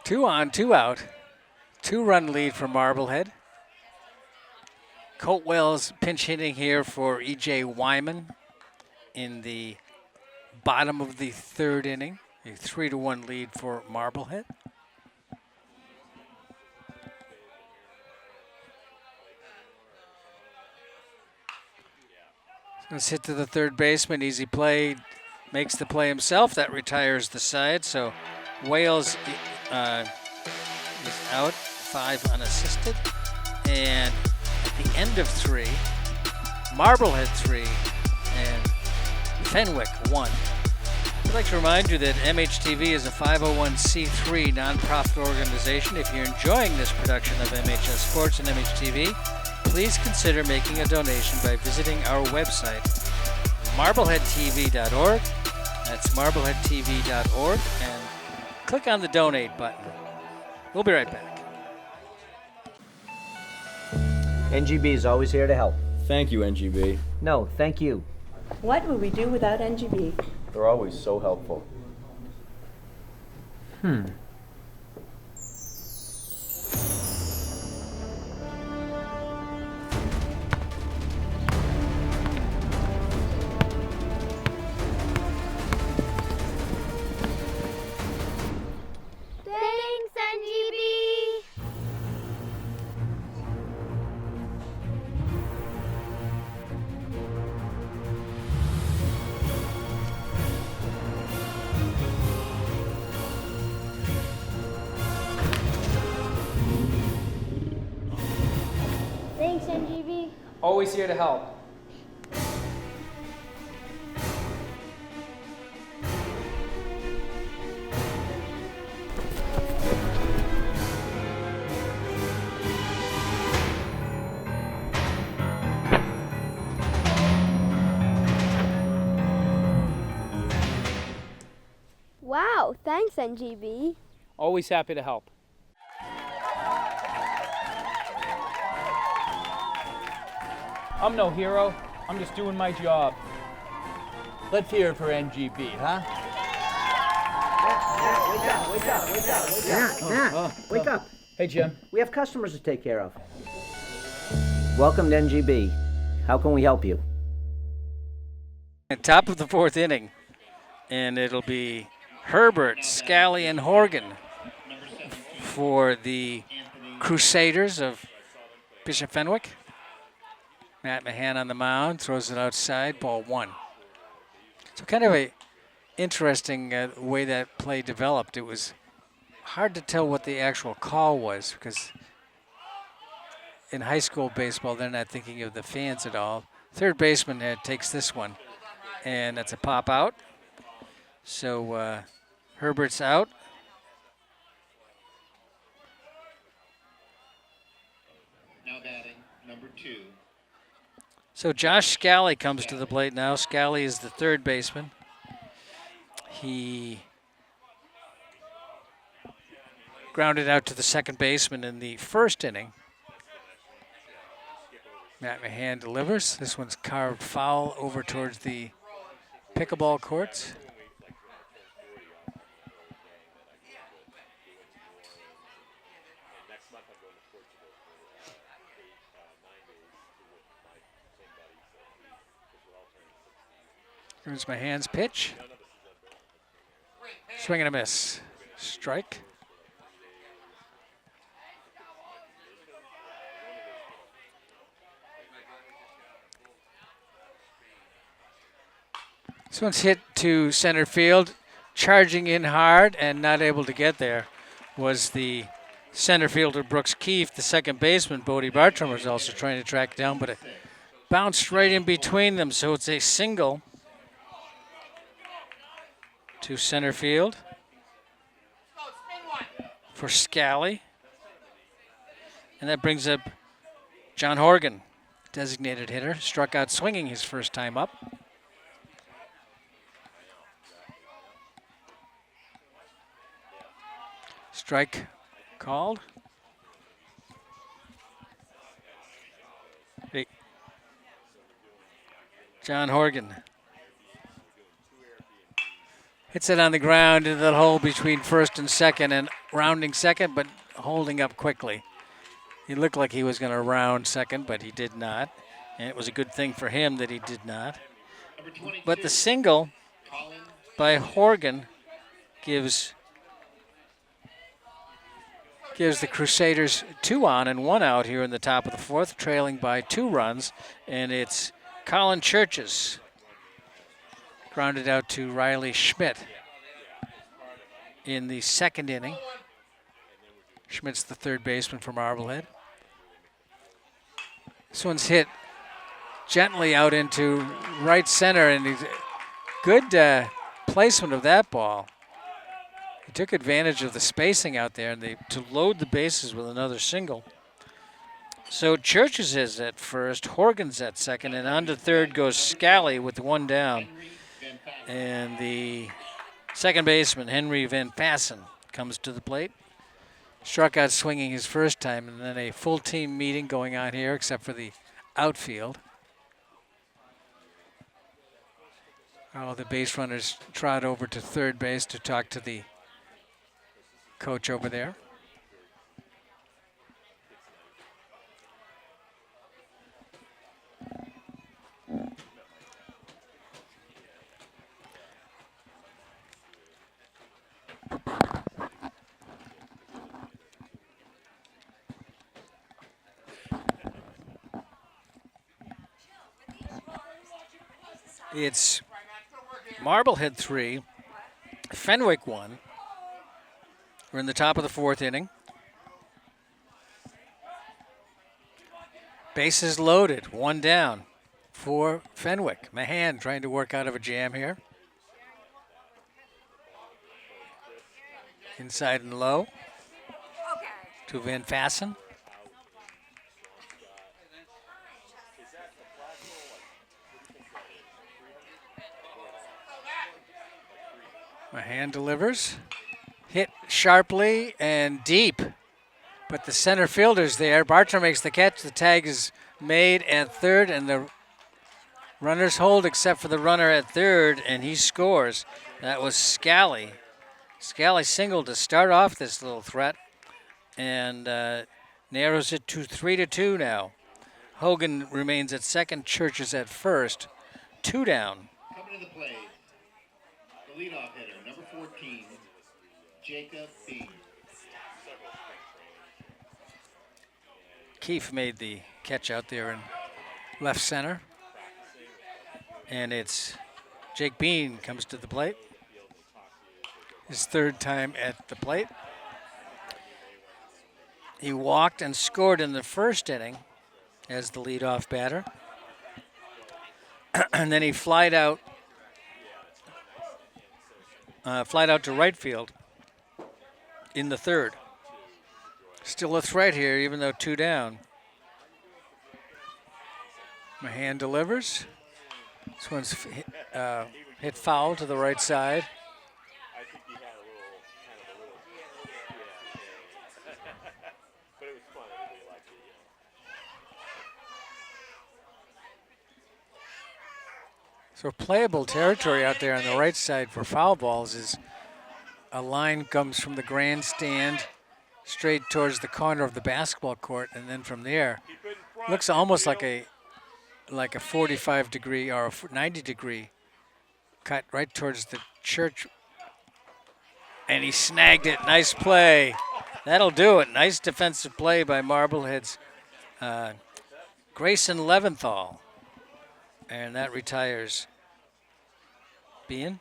G: Two on, 2 out. 2-run lead for Marblehead. Colt Wales pinch hitting here for E.J. Wyman in the bottom of the 3rd inning. A 3-1 lead for Marblehead. Let's hit to the 3rd baseman. Easy play. Makes the play himself. That retires the side. So Wales is out. 5 unassisted. And at the end of 3, Marblehead 3 and Fenwick 1. I'd like to remind you that MHTV is a 501c3 nonprofit organization. If you're enjoying this production of MHS Sports and MHTV, please consider making a donation by visiting our website, marbleheadtv.org. That's marbleheadtv.org, and click on the donate button. We'll be right back.
A: NGB is always here to help.
B: Thank you, NGB.
A: No, thank you.
C: What would we do without NGB?
B: They're always so helpful.
D: Thanks, NGB. Thanks, NGB.
E: Always here to help.
D: Wow, thanks, NGB.
E: Always happy to help. I'm no hero. I'm just doing my job.
F: Let's hear it for NGB, huh?
A: Wake up.
E: Hey, Jim.
A: We have customers to take care of. Welcome to NGB. How can we help you?
G: At top of the 4th inning, and it'll be Herbert, Scally, and Horgan for the Crusaders of Bishop Fenwick. Matt Mahan on the mound, throws it outside, ball 1. So kind of a interesting way that play developed. It was hard to tell what the actual call was because in high school baseball, they're not thinking of the fans at all. 3rd baseman takes this one, and that's a pop out. So Herbert's out.
I: Now batting, number 2,
G: So Josh Scally comes to the plate now. Scally is the 3rd baseman. He grounded out to the 2nd baseman in the 1st inning. Matt Mahan delivers. This one's carved foul over towards the pickleball courts. Here's my hands pitch. Swing and a miss. Strike. This one's hit to center field. Charging in hard and not able to get there was the center fielder Brooks Keefe. The second baseman Bodie Bartram was also trying to track down, but it bounced right in between them, so it's a single to center field for Scally. And that brings up John Horgan, designated hitter, struck out swinging his first time up. Strike called. Hey. John Horgan hits it on the ground into the hole between first and second, and rounding second, but holding up quickly. He looked like he was going to round second, but he did not. And it was a good thing for him that he did not. But the single by Horgan gives the Crusaders 2 on and 1 out here in the top of the fourth, trailing by 2 runs. And it's Colin Churches grounded out to Riley Schmidt in the second inning. Schmidt's the third baseman for Marblehead. This one's hit gently out into right center, and good placement of that ball. He took advantage of the spacing out there and to load the bases with another single. So Churches is at first, Horgan's at second, and on to third goes Scally with 1 down. And the second baseman, Henry Van Passen, comes to the plate. Struck out swinging his first time, and then a full team meeting going on here except for the outfield. Oh, the base runners trot over to third base to talk to the coach over there. It's Marblehead 3, Fenwick 1. We're in the top of the fourth inning. Bases loaded, 1 down for Fenwick. Mahan trying to work out of a jam here. Inside and low to Van Passen. Mahan delivers. Hit sharply and deep, but the center fielder's there. Bartram makes the catch. The tag is made at third, and the runners hold except for the runner at third, and he scores. That was Scally. Scally singled to start off this little threat, and narrows it to 3-2 now. Hogan remains at second. Churches at first. 2 down.
I: Coming to the plate, the leadoff hitter, number 14, Jacob Bean.
G: Keefe made the catch out there in left center. And it's Jake Bean comes to the plate. His third time at the plate. He walked and scored in the first inning as the leadoff batter. And then he flied out to right field in the third. Still a threat here, even though 2 down. Mahan delivers. This one's hit foul to the right side.
H: I think he had a little, but it was fun. Everybody liked it,
G: So playable territory out there on the right side for foul balls is a line comes from the grandstand straight towards the corner of the basketball court, and then from there looks almost like a 45 degree or a 90 degree cut right towards the church. And he snagged it. Nice play. That'll do it. Nice defensive play by Marblehead's Grayson Leventhal. And that retires Bean.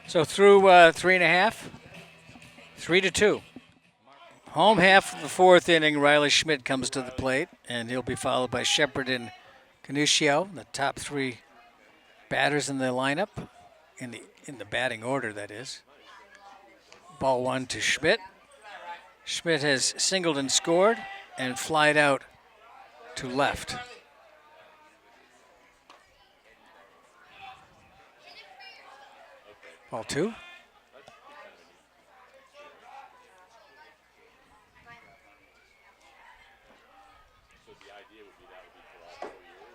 G: So through 3.5, 3-2. Home half of the fourth inning, Riley Schmidt comes to the plate, and he'll be followed by Shepard and Canuscio, the top three batters in the lineup, in the batting order, that is. Ball one to Schmidt. Schmidt has singled and scored and flied out to left. Ball two.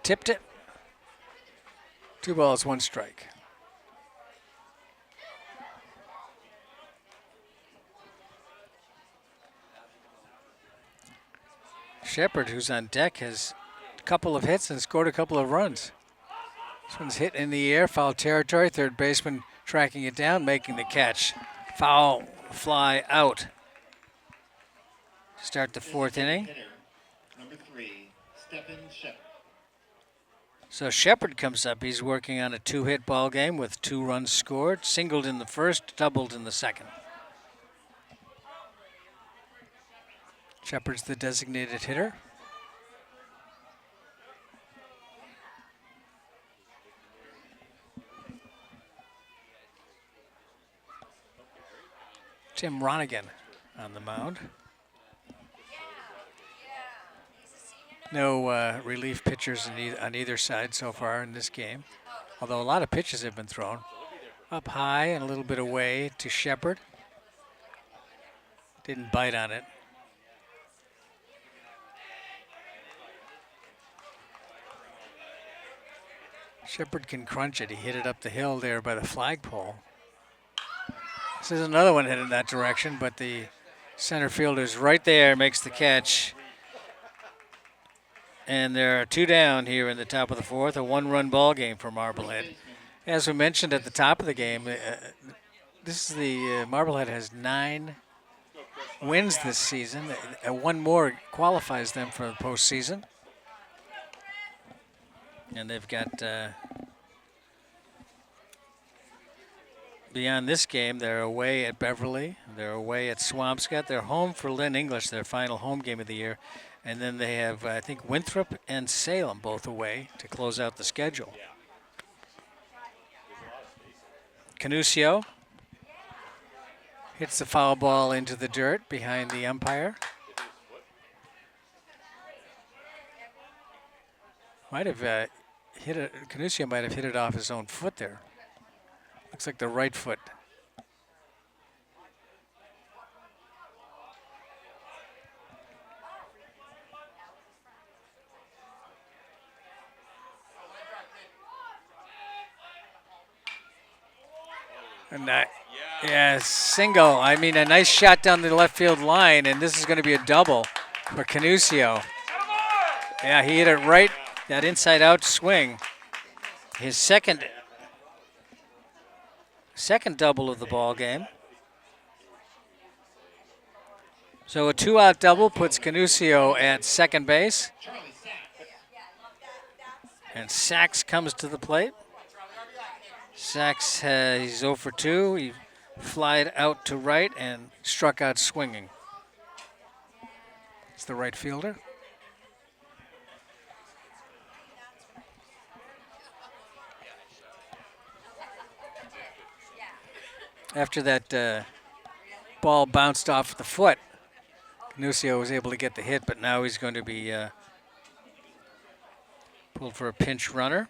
G: Tipped it. 2 balls, 1 strike. Shepard, who's on deck, has a couple of hits and scored a couple of runs. This one's hit in the air, foul territory. Third baseman tracking it down, making the catch. Foul fly out. Start the fourth inning.
I: Hitter, number 3, Stephen Shepard.
G: So Shepard comes up. He's working on a 2-hit ball game with 2 runs scored, singled in the first, doubled in the second. Shepard's the designated hitter. Tim Ronigan on the mound. No relief pitchers on either side so far in this game, although a lot of pitches have been thrown. Up high and a little bit away to Shepard. Didn't bite on it. Shepard can crunch it. He hit it up the hill there by the flagpole. This is another one headed in that direction, but the center fielder's right there, makes the catch. And there are 2 down here in the top of the fourth, a 1-run ball game for Marblehead. As we mentioned at the top of the game, Marblehead has 9 wins this season. One more qualifies them for the postseason. And they've got, beyond this game, they're away at Beverly. They're away at Swampscott. They're home for Lynn English, their final home game of the year. And then they have, I think, Winthrop and Salem both away to close out the schedule. Canuscio hits the foul ball into the dirt behind the umpire. Might have hit it. Canuscio might have hit it off his own foot there. Looks like the right foot. And single. I mean, a nice shot down the left field line, and this is going to be a double for Canuscio. Yeah, he hit it right, that inside-out swing. His second double of the ball game. So a 2-out double puts Canuscio at second base. And Sachs comes to the plate. Sachs, he's 0 for 2. He flied out to right and struck out swinging. It's the right fielder. After that ball bounced off the foot, Canuscio was able to get the hit, but now he's going to be pulled for a pinch runner.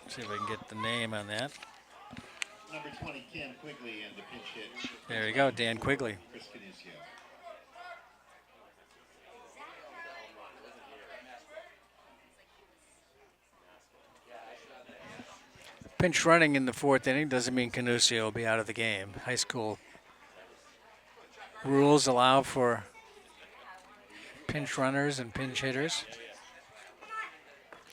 G: See if I can get the name on that.
I: Number 20, Ken Quigley, and the pinch hit.
G: There you go, Dan Quigley.
I: Chris Canuscio.
G: Pinch running in the fourth inning doesn't mean Canuscio will be out of the game. High school rules allow for pinch runners and pinch hitters.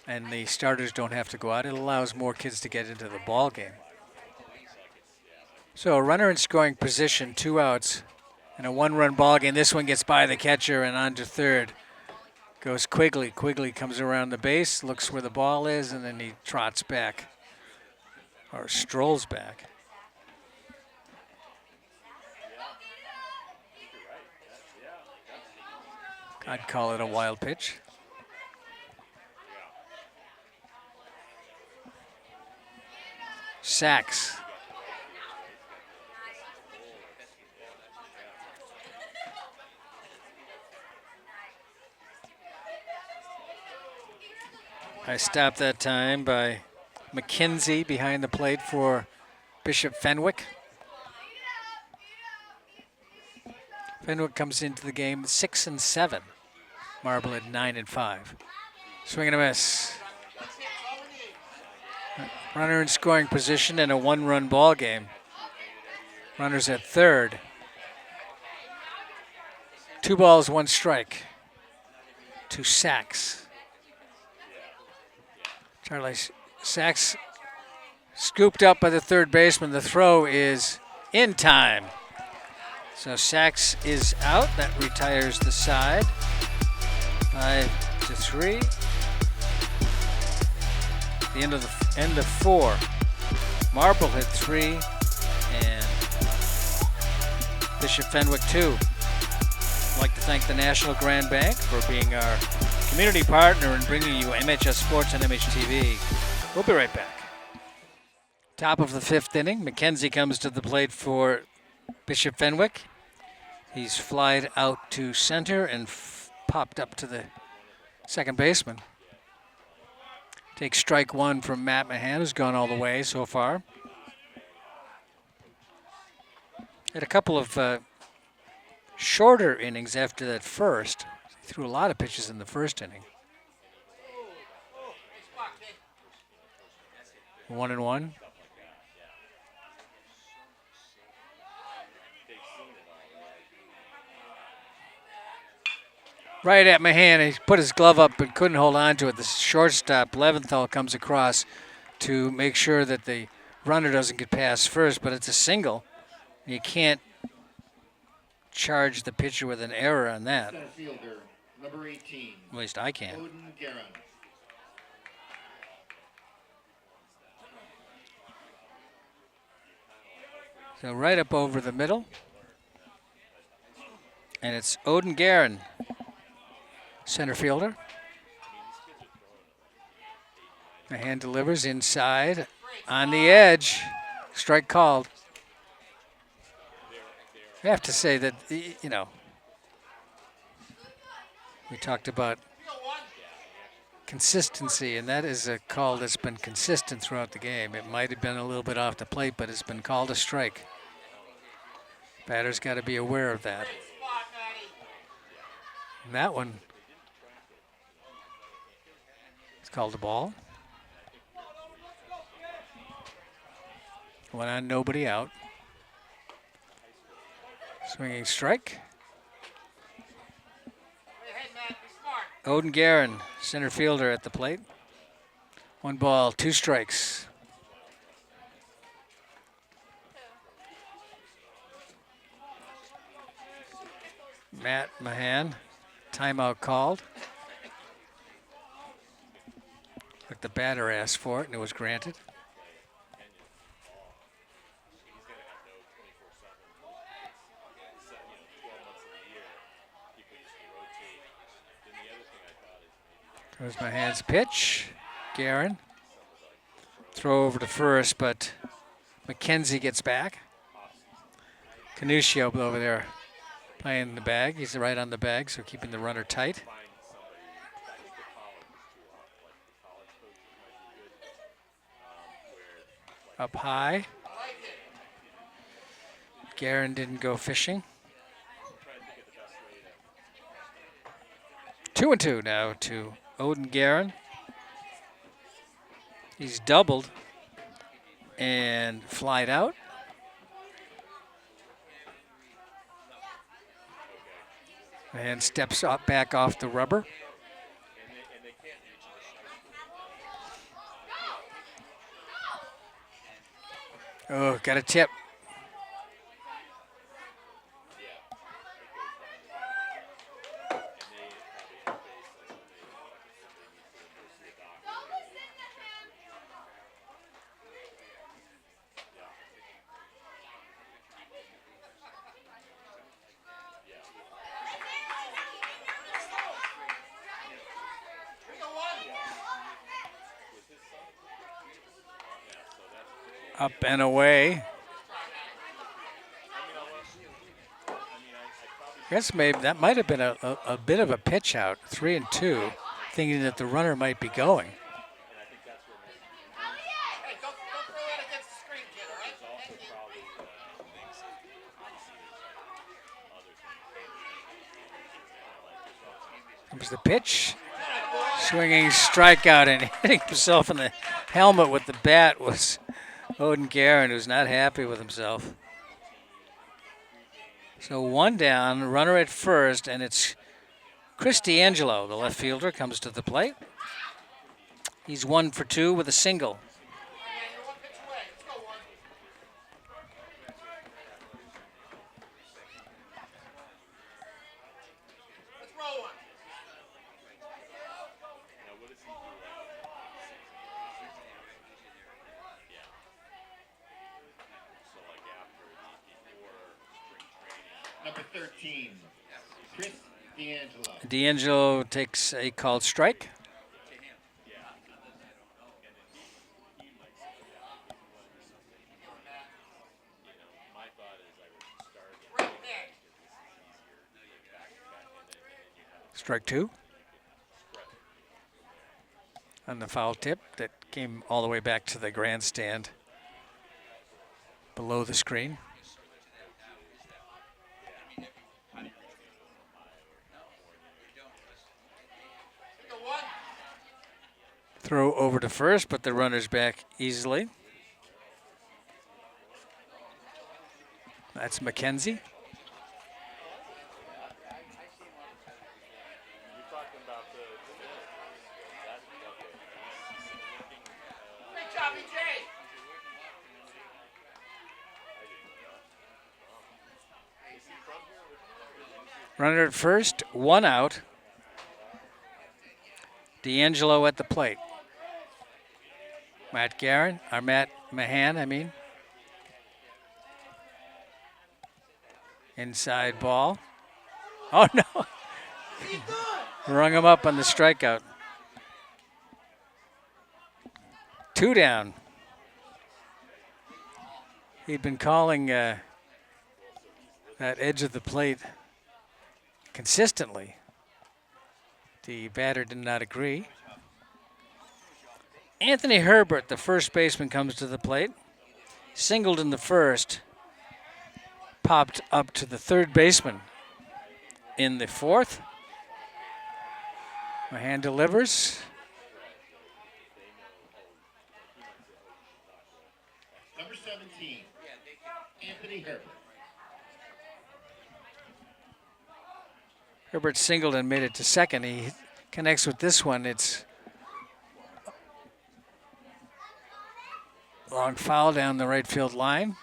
G: and the starters don't have to go out. It allows more kids to get into the ball game. So a runner in scoring position, 2 outs, and a 1-run ball game. This one gets by the catcher and on to third. Goes Quigley. Quigley comes around the base, looks where the ball is, and then he trots back, or strolls back. I'd call it a wild pitch. Sacks. I stopped that time by McKenzie behind the plate for Bishop Fenwick. Fenwick comes into the game 6-7. Marblehead 9-5. Swing and a miss. Runner in scoring position in a 1-run ball game. Runners at third. 2 balls, 1 strike. 2 sacks. Charlie Sachs scooped up by the third baseman. The throw is in time. So Sachs is out. That retires the side. 5-3. The end of 4. Marblehead 3 and Bishop Fenwick 2. I'd like to thank the National Grand Bank for being our community partner in bringing you MHS Sports on MHTV. We'll be right back. Top of the 5th inning. McKenzie comes to the plate for Bishop Fenwick. He's flied out to center and popped up to the second baseman. Takes strike 1 from Matt Mahan, who's gone all the way so far. Had a couple of shorter innings after that first. He threw a lot of pitches in the first inning. 1-1. Right at Mahan, he put his glove up but couldn't hold on to it. The shortstop, Leventhal, comes across to make sure that the runner doesn't get past first, but it's a single. You can't charge the pitcher with an error on that.
I: Center fielder, number 18.
G: At least I can.
I: Odin Guerin.
G: So right up over the middle. And it's Odin Guerin, center fielder. Mahan delivers inside on the edge. Strike called. I have to say that, you know, we talked about consistency, and that is a call that's been consistent throughout the game. It might have been a little bit off the plate, but it's been called a strike. Batter's got to be aware of that. And that one, it's called a ball. One on, nobody out. Swinging strike. Odin Guerin, center fielder at the plate. 1 ball, 2 strikes. Matt Mahan, timeout called. Like the batter asked for it, and it was granted. There's Mahan's pitch. Guerin. Throw over to first, but McKenzie gets back. Canuccio over there playing the bag. He's right on the bag, so keeping the runner tight. Up high. Guerin didn't go fishing. 2-2 now to Odin Guerin. He's doubled and flied out. And steps up back off the rubber. Oh, got a tip. Up and away. I guess maybe that might have been a bit of a pitch out, 3-2, thinking that the runner might be going. Comes the pitch. Swinging strikeout and hitting himself in the helmet with the bat was Odin Guerin, who's not happy with himself. So one down, runner at first, and it's Chris D'Angelo, the left fielder, comes to the plate. He's 1 for 2 with a single.
I: Number 13, Chris D'Angelo.
G: D'Angelo takes a called strike. Strike 2. On the foul tip that came all the way back to the grandstand below the screen. Throw over to first, but the runner's back easily. That's McKenzie. Runner at first, 1 out. D'Angelo at the plate. Matt Mahan, I mean. Inside ball. Oh no. Rung him up on the strikeout. 2 down. He'd been calling that edge of the plate consistently. The batter did not agree. Anthony Herbert, the first baseman, comes to the plate. Singled in the first. Popped up to the third baseman in the fourth. Mahan delivers.
I: Number 17, Anthony Herbert.
G: Herbert singled and made it to second. He connects with this one. It's long foul down the right field line.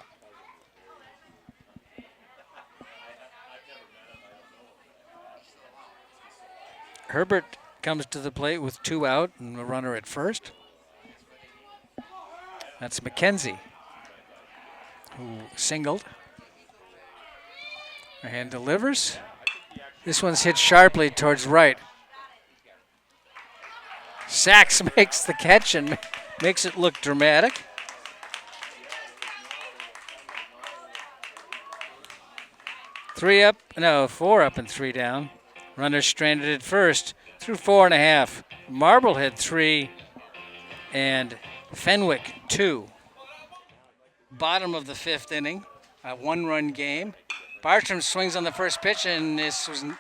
G: Herbert comes to the plate with 2 out and a runner at first. That's McKenzie, who singled. Mahan delivers. This one's hit sharply towards right. Sachs makes the catch and makes it look dramatic. Four up and 3 down. Runner stranded at first through 4.5. Marblehead 3 and Fenwick 2. Bottom of the 5th inning, a 1-run game. Bartram swings on the first pitch, and this was a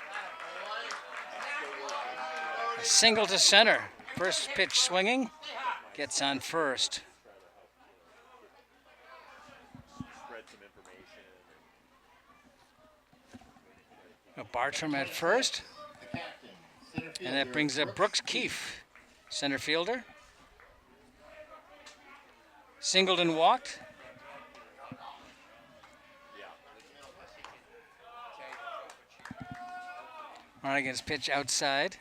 G: single to center. First pitch swinging, gets on first. Bartram at first, and that brings up Brooks Keefe, center fielder. Singled and walked. Ronigan's pitch outside.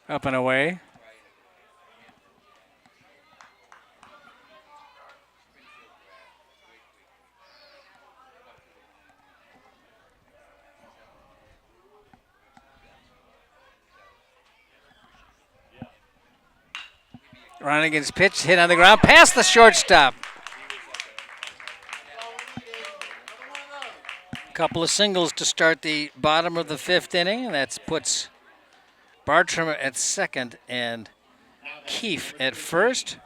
G: Up and away. Ronigan's pitch hit on the ground past the shortstop. Couple of singles to start the bottom of the 5th inning, and that puts Bartram at second and Keefe at first.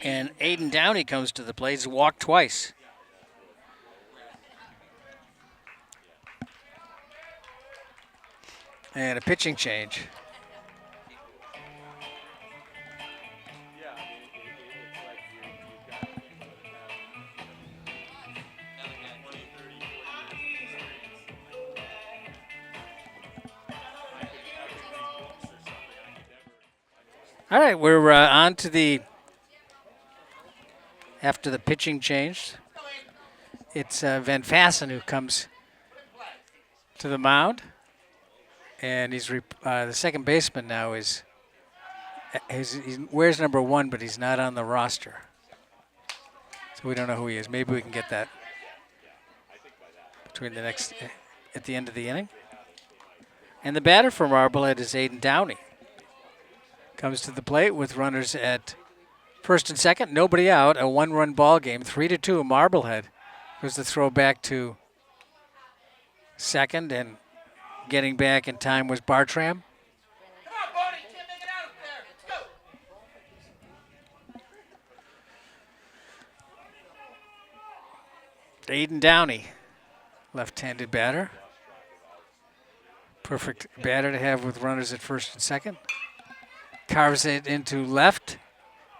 G: And Aiden Downey comes to the plate. He's walked twice. And a pitching change. All right, we're on to the, after the pitching change, it's Van Fassen who comes to the mound. And he's the second baseman now is, he wears number 1, but he's not on the roster. So we don't know who he is. Maybe we can get that between the next, at the end of the inning. And the batter for Marblehead is Aiden Downey. Comes to the plate with runners at first and second, nobody out, a 1-run ball game, 3-2 Marblehead. Goes the throw back to second, and getting back in time was Bartram.
J: Come on, Bodie, can't make it out up there. Let's go.
G: Aiden Downey, left-handed batter. Perfect batter to have with runners at first and second. Carves it into left,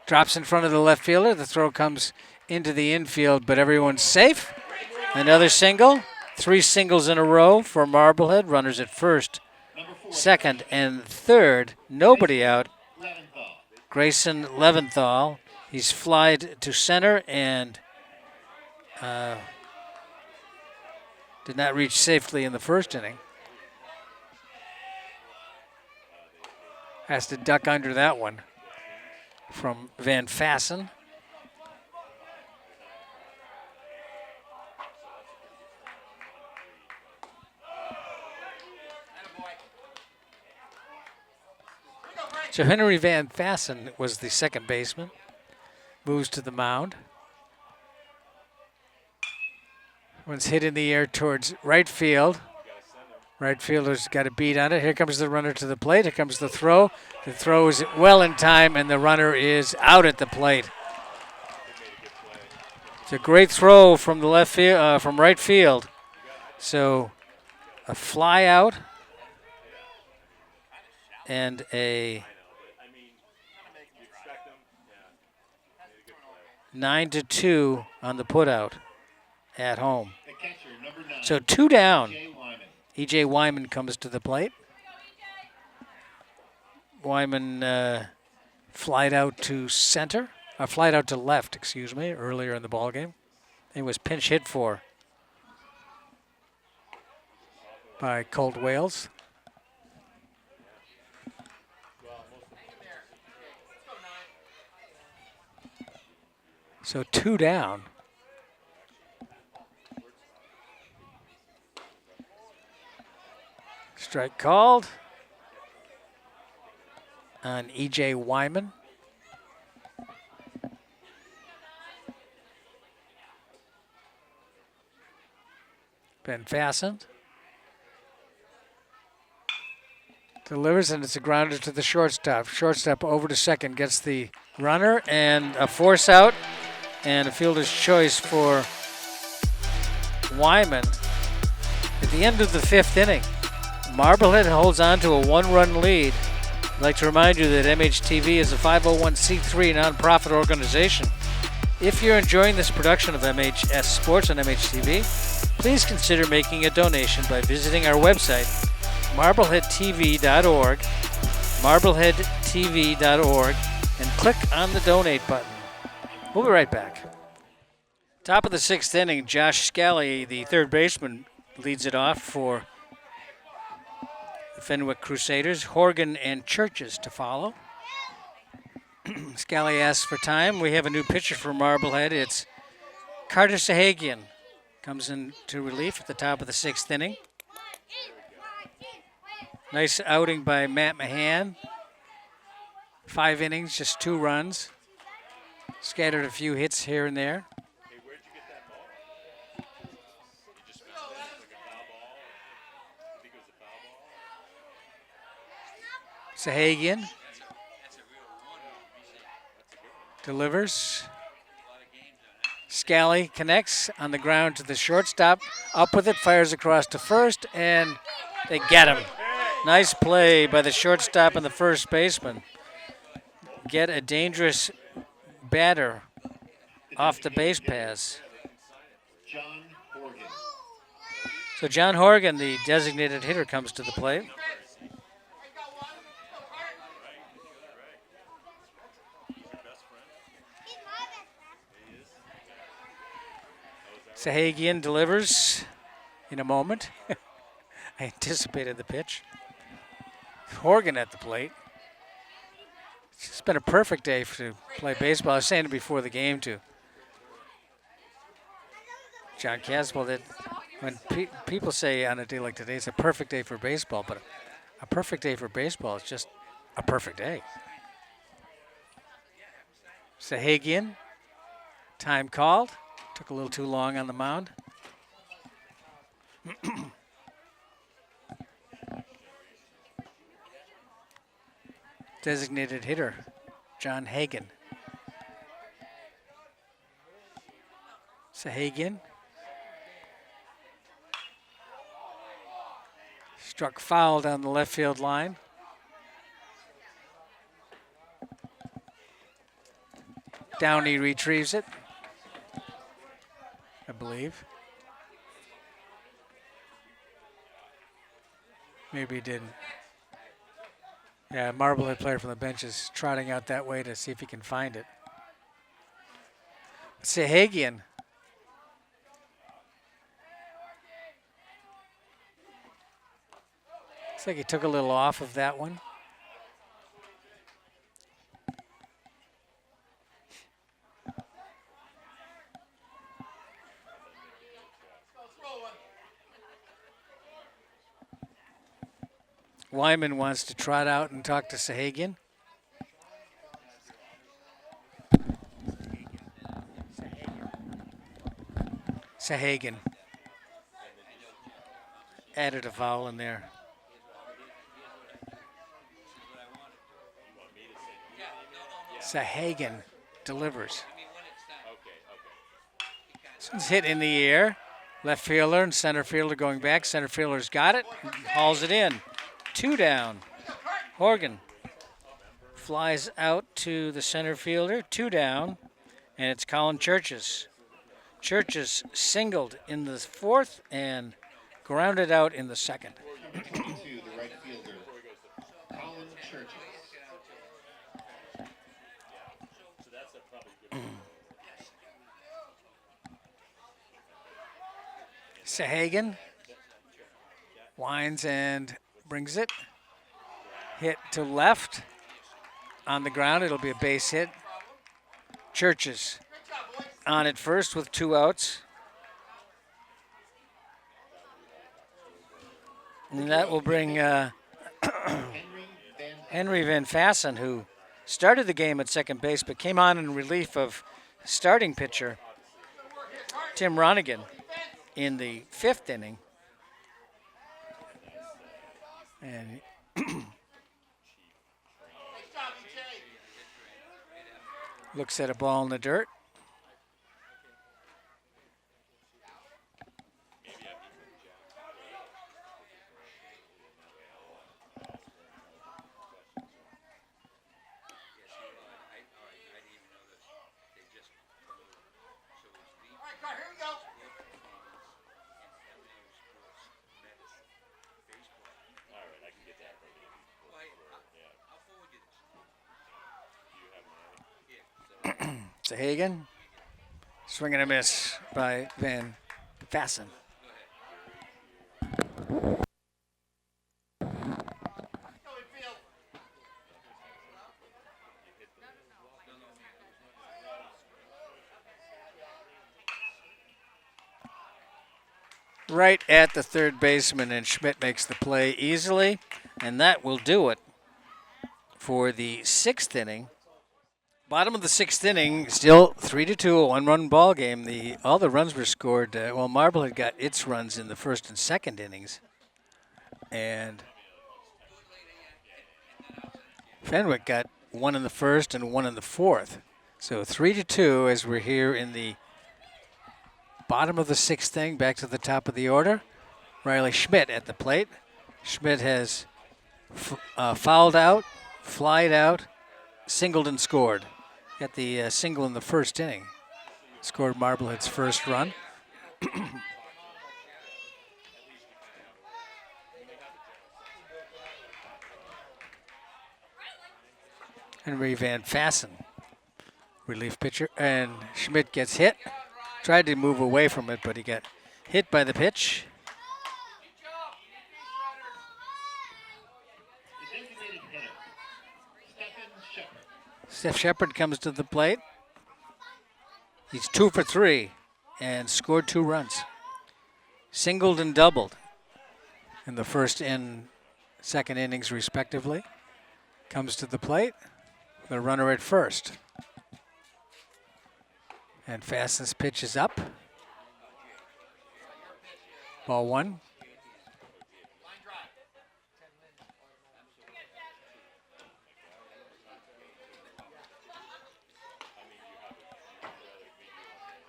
G: drops in front of the left fielder. The throw comes into the infield, but everyone's safe. Another single, 3 singles in a row for Marblehead. Runners at first, second, and third. Nobody out. Grayson Leventhal, he's flied to center and did not reach safely in the first inning. Has to duck under that one from Van Fassen. So Henry Van Fassen was the second baseman. Moves to the mound. One's hit in the air towards right field. Right fielder's got a beat on it. Here comes the runner to the plate. Here comes the throw. The throw is well in time, and the runner is out at the plate. It's a great throw from the left field, from right field. So a fly out and a 9-2 on the putout at home. So 2 down. E.J. Wyman comes to the plate. Wyman flied out to center, flied out to left, excuse me, earlier in the ballgame. He was pinch hit for by Colt Wales. So 2 down. Strike called on E.J. Wyman. Been fastened. Delivers, and it's a grounder to the shortstop. Shortstop over to second, gets the runner, and a force out, and a fielder's choice for Wyman. At the end of the 5th inning, Marblehead holds on to a 1-run lead. I'd like to remind you that MHTV is a 501c3 nonprofit organization. If you're enjoying this production of MHS Sports on MHTV, please consider making a donation by visiting our website, marbleheadtv.org, marbleheadtv.org. MHTV.org and click on the donate button. We'll be right back. Top of the 6th inning, Josh Scally, the third baseman, leads it off for the Fenwick Crusaders. Horgan and Churches to follow. Scally asks for time. We have a new pitcher for Marblehead. It's Carter Sahagian. Comes into relief at the top of the 6th inning. Nice outing by Matt Mahan. 5 innings, just 2 runs. Scattered a few hits here and there.
H: Hey, where'd you get that ball? You just found it? Like a foul ball? You think it was a foul ball?
G: Sahagian delivers. Scally connects on the ground to the shortstop. Up with it, fires across to first, and they get him. Nice play by the shortstop and the first baseman. Get a dangerous batter off the base pass.
I: John Horgan.
G: So John Horgan, the designated hitter, comes to the plate. Sahagian delivers in a moment. I anticipated the pitch. Horgan at the plate. It's been a perfect day to play baseball. I was saying it before the game to John Caswell that when people say on a day like today it's a perfect day for baseball, but a perfect day for baseball is just a perfect day. Sahagian, time called. Took a little too long on the mound. Designated hitter, John Hagan. Sahagian. Struck foul down the left field line. Downey retrieves it, I believe. Maybe he didn't. Yeah, Marblehead player from the bench is trotting out that way to see if he can find it. Sahagian. Looks like he took a little off of that one. Wyman wants to trot out and talk to Sahagian. Sahagian added a vowel in there. Sahagian delivers. This one's hit in the air. Left fielder and center fielder going back. Center fielder's got it, hauls it in. 2 down. Horgan flies out to the center fielder. 2 down, and it's Colin Churches. Churches singled in the 4th and grounded out in the 2nd.
I: Number 22, the right fielder, Colin Churches.
G: Sahagian winds and brings it. Hit to left. On the ground, it'll be a base hit. Churches on it first with 2 outs. And that will bring Henry Van Fassen, who started the game at second base but came on in relief of starting pitcher Tim Ronigan in the 5th inning. And looks at a ball in the dirt. Hagen. Swing and a miss by Van Fassen. Right at the third baseman, and Schmidt makes the play easily, and that will do it for the 6th inning. Bottom of the 6th inning, still 3-2, a one-run ball game. All the runs were scored. Marblehead got its runs in the 1st and 2nd innings, and Fenwick got one in the 1st and one in the 4th. So 3-2 as we're here in the bottom of the 6th inning, back to the top of the order. Riley Schmidt at the plate. Schmidt has fouled out, flied out, singled and scored. Got the single in the 1st inning. Scored Marblehead's first run. Henry Van Fassen, relief pitcher, and Schmidt gets hit. Tried to move away from it, but he got hit by the pitch.
I: The designated hitter, Shepard.
G: Steph Shepard comes to the plate. He's 2 for 3 and scored 2 runs. Singled and doubled in the 1st and 2nd innings, respectively. Comes to the plate. The runner at first. And Fassen's pitch is up. Ball 1.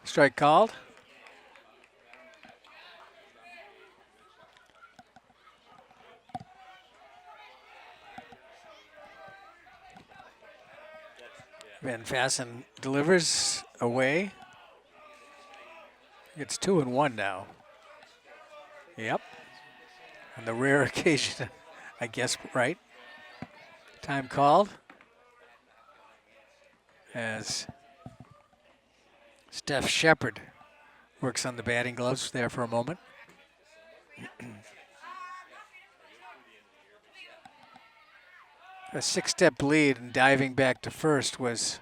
G: Strike called. Van Fassen delivers away. It's 2-1 now. Yep. On the rare occasion, I guess, right? Time called. As Steph Shepard works on the batting gloves there for a moment. A 6-step lead and diving back to first was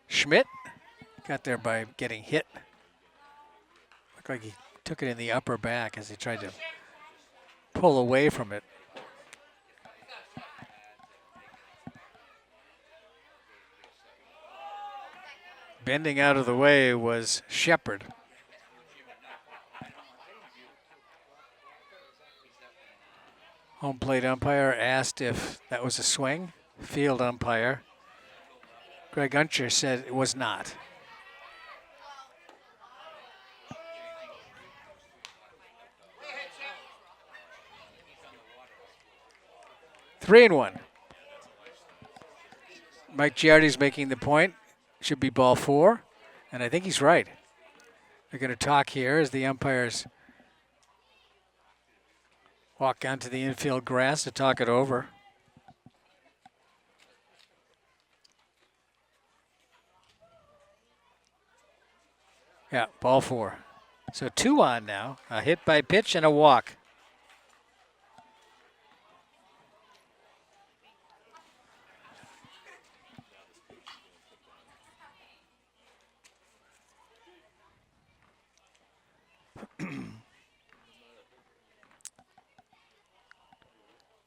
G: Schmidt. Got there by getting hit. Looked like he took it in the upper back as he tried to pull away from it. Bending out of the way was Shepard. Home plate umpire asked if that was a swing. Field umpire Greg Uncher said it was not. Three and 1. Mike Giardi's making the point. Should be ball 4, and I think he's right. They're going to talk here as the umpires walk onto the infield grass to talk it over. Yeah, ball 4. So 2 on now. A hit by pitch and a walk.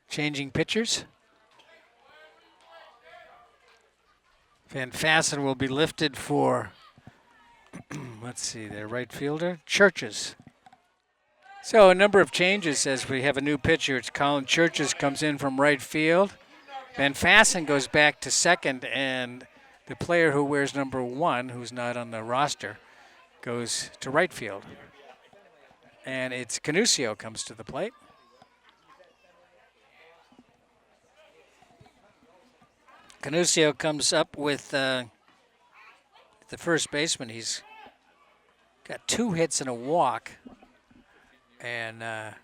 G: Changing pitchers. Van Fassen will be lifted for, let's see, their right fielder, Churches. So a number of changes as we have a new pitcher. It's Colin Churches comes in from right field. Van Fassen goes back to second, and the player who wears number 1, who's not on the roster, goes to right field. And it's Canusio comes to the plate. Canusio comes up with the first baseman. He's got 2 hits and a walk. And a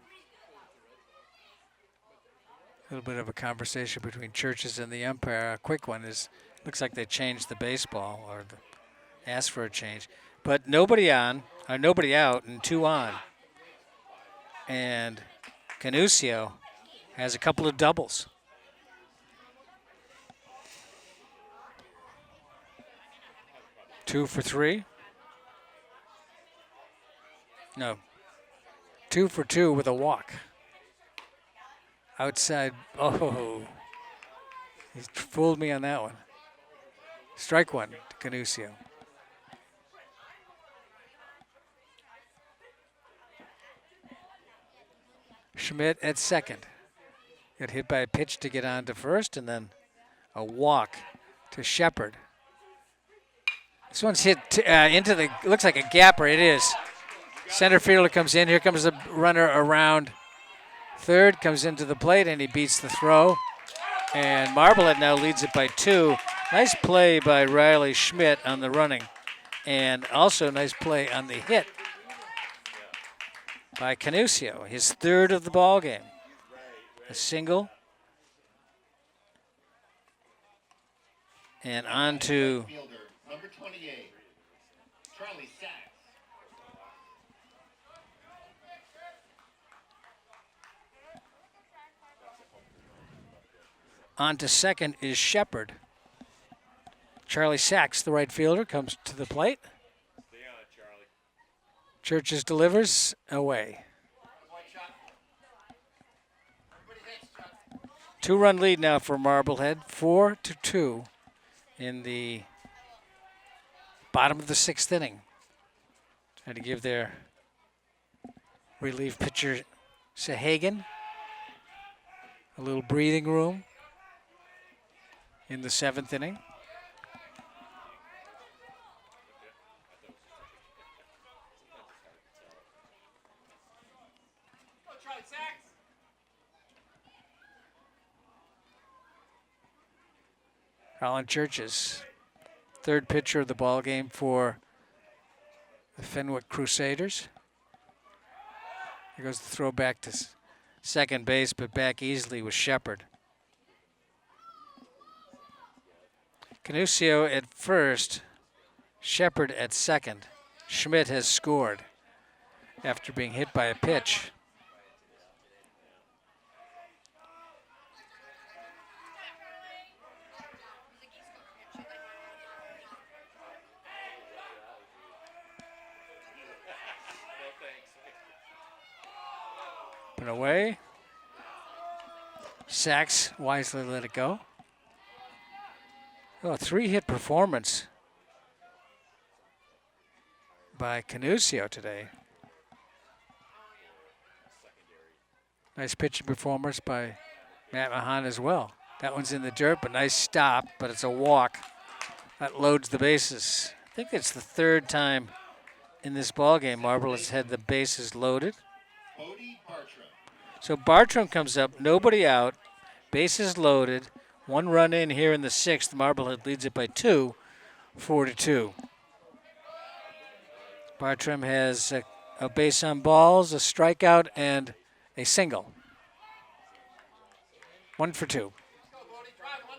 G: little bit of a conversation between Churches and the umpire. A quick one is Looks like they changed the baseball or asked for a change. But nobody on, or nobody out, and 2 on. And Canusio has a couple of doubles. Two for 3. No. 2 for 2 with a walk. Outside. Oh. He fooled me on that one. Strike 1 to Canusio. Schmidt at second. Got hit by a pitch to get on to first, and then a walk to Shepard. This one's hit into the, looks like a gapper. It is. Center fielder comes in. Here comes the runner around third, comes into the plate, and he beats the throw. And Marblehead now leads it by 2. Nice play by Riley Schmidt on the running. And also nice play on the hit by Canusio, his 3rd of the ball game. A single. And on to
I: Fielder, number 28, Charlie Sachs.
G: On to second is Shepard. Charlie Sachs, the right fielder, comes to the plate.
H: Stay on it, Charlie.
G: Churches delivers away. 2-run lead now for Marblehead, 4-2 in the bottom of the 6th inning. Trying to give their relief pitcher Sahagan a little breathing room in the 7th inning.
J: Go, Charlie Sachs.
G: Colin Churches, 3rd pitcher of the ball game for the Fenwick Crusaders. Here goes the throw back to second base, but back easily with Shepard. Canusio at first, Shepard at second. Schmidt has scored after being hit by a pitch. Put away. Sachs wisely let it go. Oh, a 3-hit performance by Canusio today. Nice pitching performance by Matt Mahan as well. That one's in the dirt, but nice stop, but it's a walk. That loads the bases. I think it's the 3rd time in this ballgame Marble has had the bases loaded. So Bartram comes up, nobody out, bases loaded, 1 run in here in the 6th. Marblehead leads it by 2, 4-2. Bartram has a base on balls, a strikeout, and a single. 1 for 2.
J: Go, Bodie. Drive one.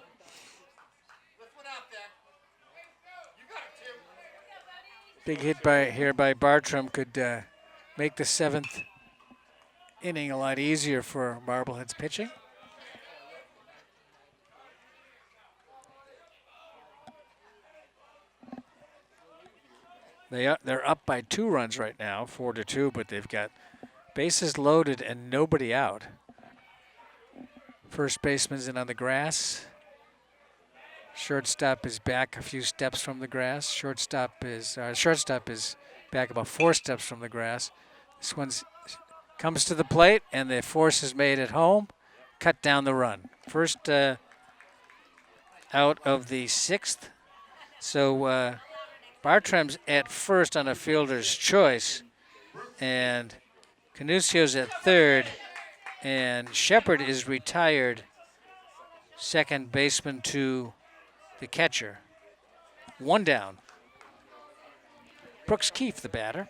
J: Lift one out there. You got it, Tim.
G: Big hit here by Bartram could make the 7th inning a lot easier for Marblehead's pitching. They're up by 2 runs right now, 4-2, but they've got bases loaded and nobody out. First baseman's in on the grass. Shortstop is back a few steps from the grass. Shortstop is back about 4 steps from the grass. This one's comes to the plate, and the force is made at home. Cut down the run. First out of the 6th. So Bartram's at first on a fielder's choice, and Canusio's at 3rd, and Shepard is retired second baseman to the catcher. 1 down. Brooks Keefe, the batter.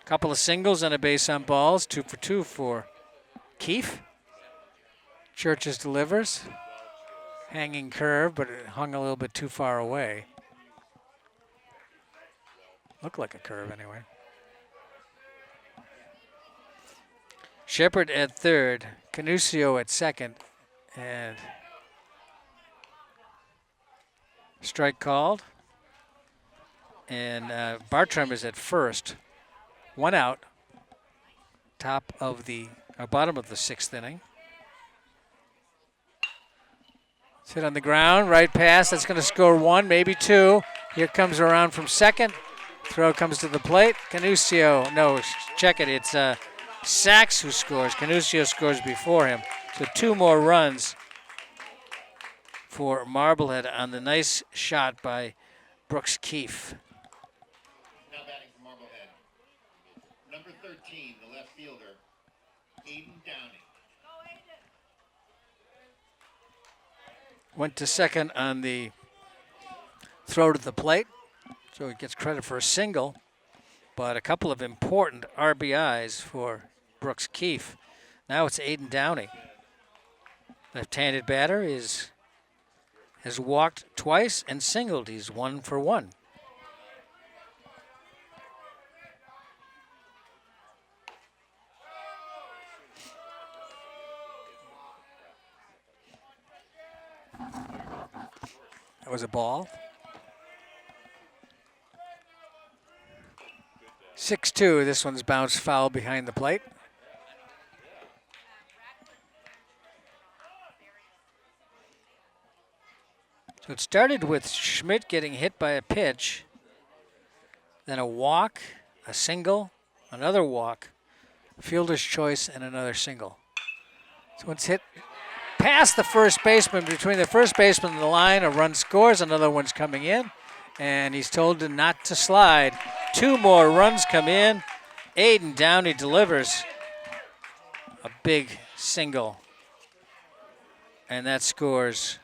G: Couple of singles and a base on balls, 2 for 2 for Keefe. Churches delivers. hanging curve, but it hung a little bit too far away. Looked like a curve anyway. Shepard at third, Canusio at second, and strike called. And Bartram is at first. 1 out, top of the, bottom of the 6th inning. It's hit on the ground, right pass, that's gonna score 1, maybe 2. Here comes around from second. Throw comes to the plate. Canusio, no, check it, it's Sachs who scores. Canusio scores before him. So 2 more runs for Marblehead on the nice shot by Brooks Keefe.
I: Now batting for Marblehead. Number 13, the left fielder, Aiden Downey.
G: Went to second on the throw to the plate, so he gets credit for a single, but a couple of important RBIs for Brooks Keefe. Now it's Aiden Downey. Left-handed batter has walked twice and singled. He's 1 for 1. That was a ball. 6-2, this one's bounced foul behind the plate. So it started with Schmidt getting hit by a pitch, then a walk, a single, another walk, fielder's choice, and another single. So it's hit past the first baseman, between the first baseman and the line, a run scores, another one's coming in, and he's told not to slide. 2 more runs come in. Aiden Downey delivers a big single, and that scores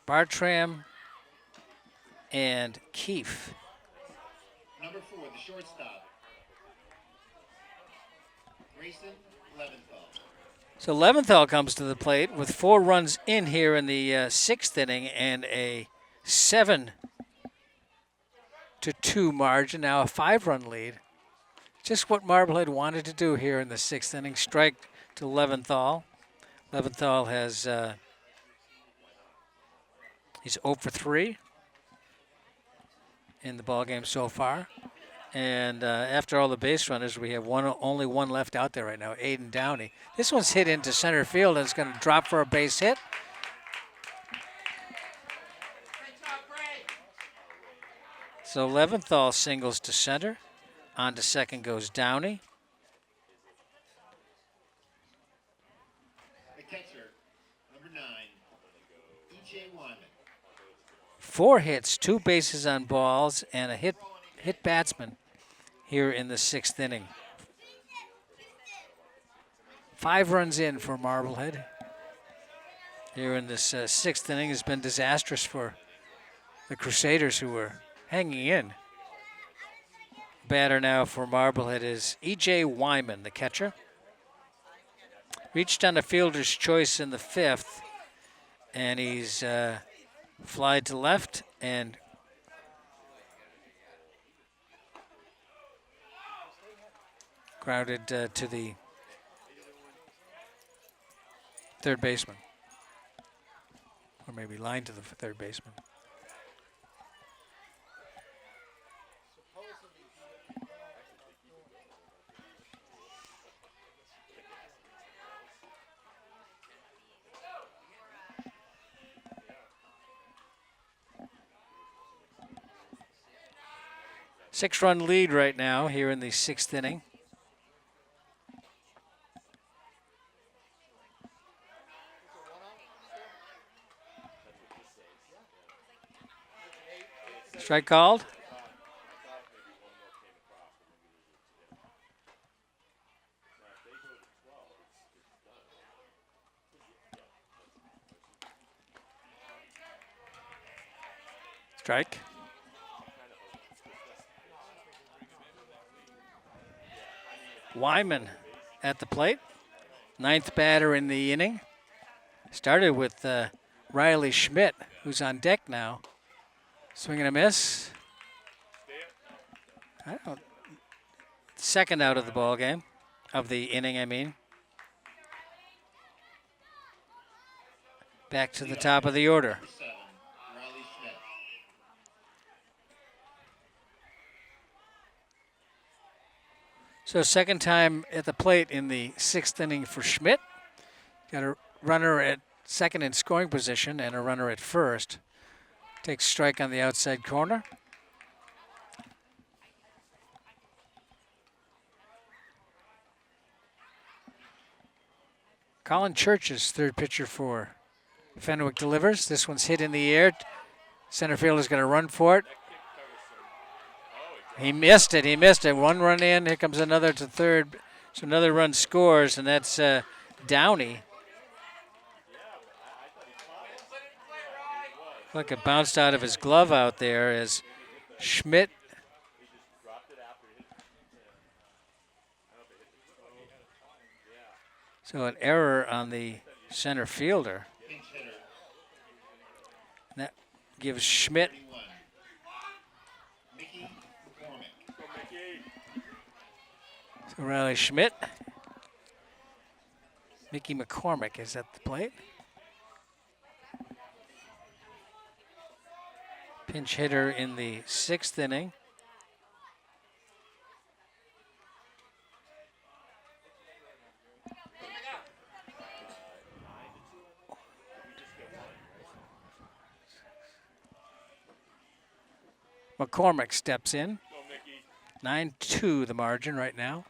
G: Bartram and Keefe.
I: Number 4, the shortstop, Grayson Leventhal.
G: So Leventhal comes to the plate with 4 runs in here in the 6th inning and a 7-2 margin, now a 5-run lead. Just what Marblehead wanted to do here in the 6th inning. Strike to Leventhal. Leventhal has he's 0 for 3 in the ballgame so far. And after all the base runners, we have only one left out there right now, Aiden Downey. This one's hit into center field, and it's going to drop for a base hit. So Leventhal singles to center. On to second goes Downey.
I: The catcher, number 9, E.J. Wyman.
G: 4 hits, 2 bases on balls, and a hit batsman here in the 6th inning. 5 runs in for Marblehead. Here in this 6th inning has been disastrous for the Crusaders, who were hanging in. Batter now for Marblehead is E.J. Wyman, the catcher. Reached on a fielder's choice in the 5th, and he's flied to left and grounded to the third baseman, or maybe lined to the third baseman. Six-run lead right now here in the 6th inning. Strike called. Strike. Wyman at the plate, 9th batter in the inning. Started with Riley Schmidt, who's on deck now. Swing and a miss. I don't. Second out of the ball game, of the inning, I mean. Back to the top of the order. So second time at the plate in the 6th inning for Schmidt. Got a runner at second in scoring position and a runner at first. Takes strike on the outside corner. Colin Church's third pitcher for Fenwick delivers. This one's hit in the air. Center fielder's going to run for it. He missed it. He missed it. One run in. Here comes another to third. So another run scores, and that's Downey. Look, it bounced out of his glove out there as Schmidt. So an error on the center fielder. And that gives Schmidt. So Riley Schmidt. Mickey McCormick is at the plate. Pinch hitter in the 6th inning. McCormick steps in. 9-2 the margin right now.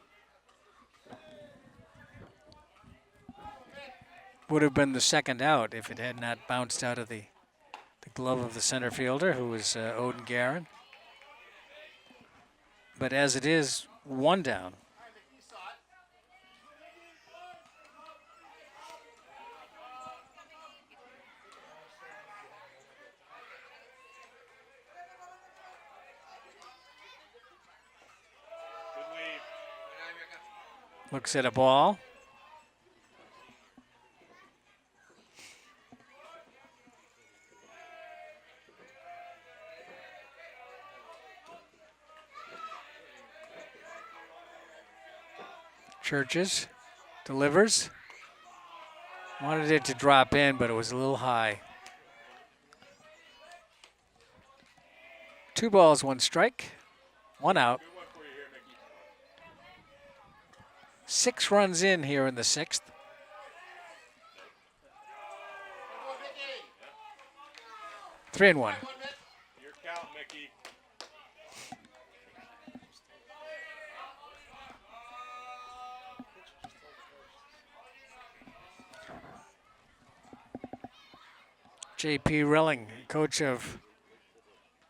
G: Would have been the second out if it had not bounced out of the glove of the center fielder, who was Odin Guerin. But as it is, one down. Looks at a ball. Churches delivers. Wanted it to drop in, but it was a little high. 2 balls, 1 strike, 1 out. 6 runs in here in the 6th. Three and 1.
H: Your count, Mickey.
G: J.P. Rilling, coach of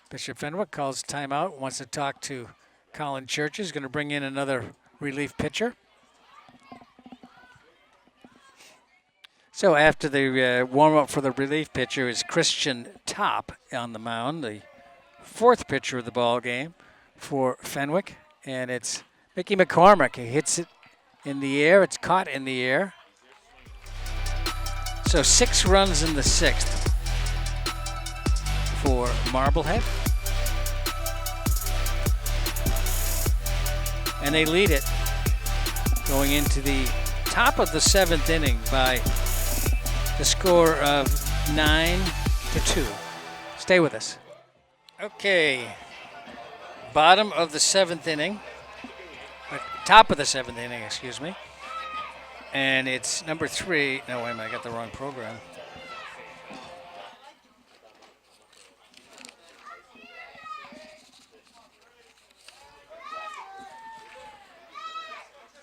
G: Bishop Fenwick, calls timeout, wants to talk to Colin Churches, going to bring in another relief pitcher. So after the warm-up for the relief pitcher is Christian Top on the mound, the 4th pitcher of the ball game for Fenwick, and it's Mickey McCormick. He hits it in the air. It's caught in the air. So 6 runs in the 6th for Marblehead. And they lead it going into the top of the 7th inning by the score of 9-2. Stay with us. Okay, bottom of the 7th inning, top of the 7th inning, excuse me. And it's number 3. No, wait a minute, I got the wrong program.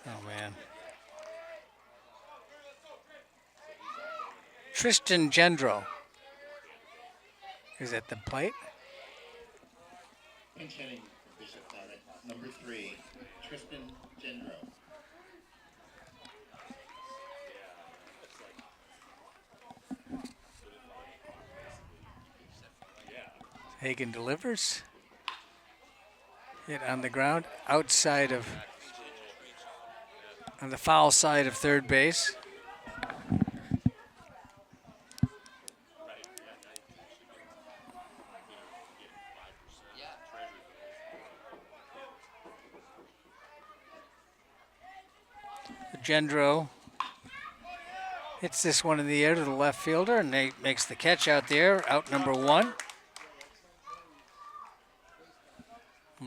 G: Oh, man. Tristan Gendro is at the plate.
I: Pinch hitting for Bishop Fenwick, number 3, Tristan Gendro.
G: Hagen delivers. Hit on the ground, outside of, on the foul side of third base. Gendro hits this one in the air to the left fielder, and Nate makes the catch out there, out number 1.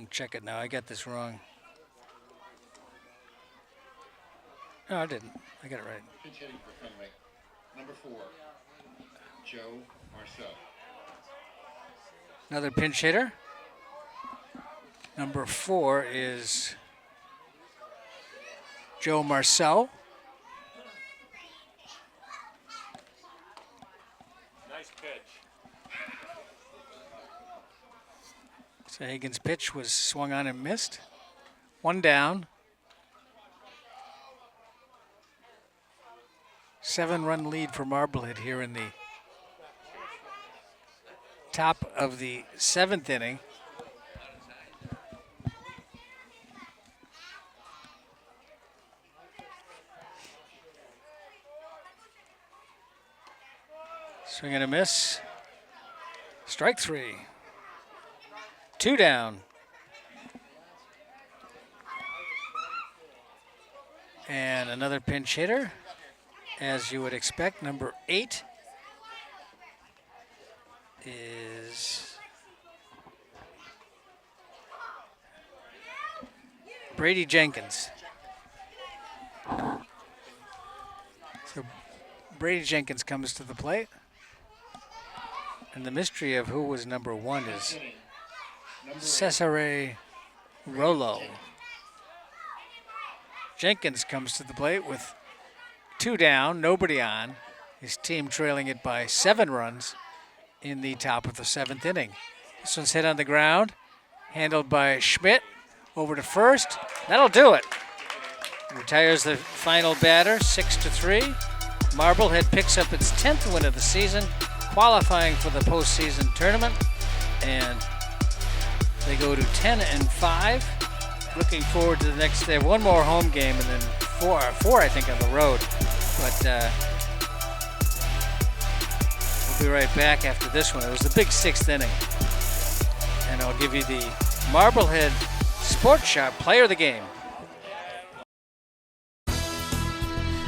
G: Check it now. I got this wrong. No, I didn't. I got it right.
I: Pitch hitting for Fenwick. Number 4, Joe Marcel.
G: Another pinch hitter. Number 4 is Joe Marcel.
H: Nice pitch.
G: So Hagen's pitch was swung on and missed. 1 down. 7-run lead for Marblehead here in the top of the 7th inning. Swing and a miss. Strike 3. 2 down. And another pinch hitter, as you would expect. Number 8 is Brady Jenkins. So Brady Jenkins comes to the plate. And the mystery of who was number 1 is Cesare Rollo. Jenkins comes to the plate with 2 down, nobody on. His team trailing it by 7 runs in the top of the 7th inning. This one's hit on the ground, handled by Schmidt over to first. That'll do it. Retires the final batter, 6-3. Marblehead picks up its 10th win of the season, qualifying for the postseason tournament, and they go to 10-5. Looking forward to the next. They have 1 more home game and then four I think on the road. But we'll be right back after this one. It was the big 6th inning, and I'll give you the Marblehead Sports Shop Player of the Game.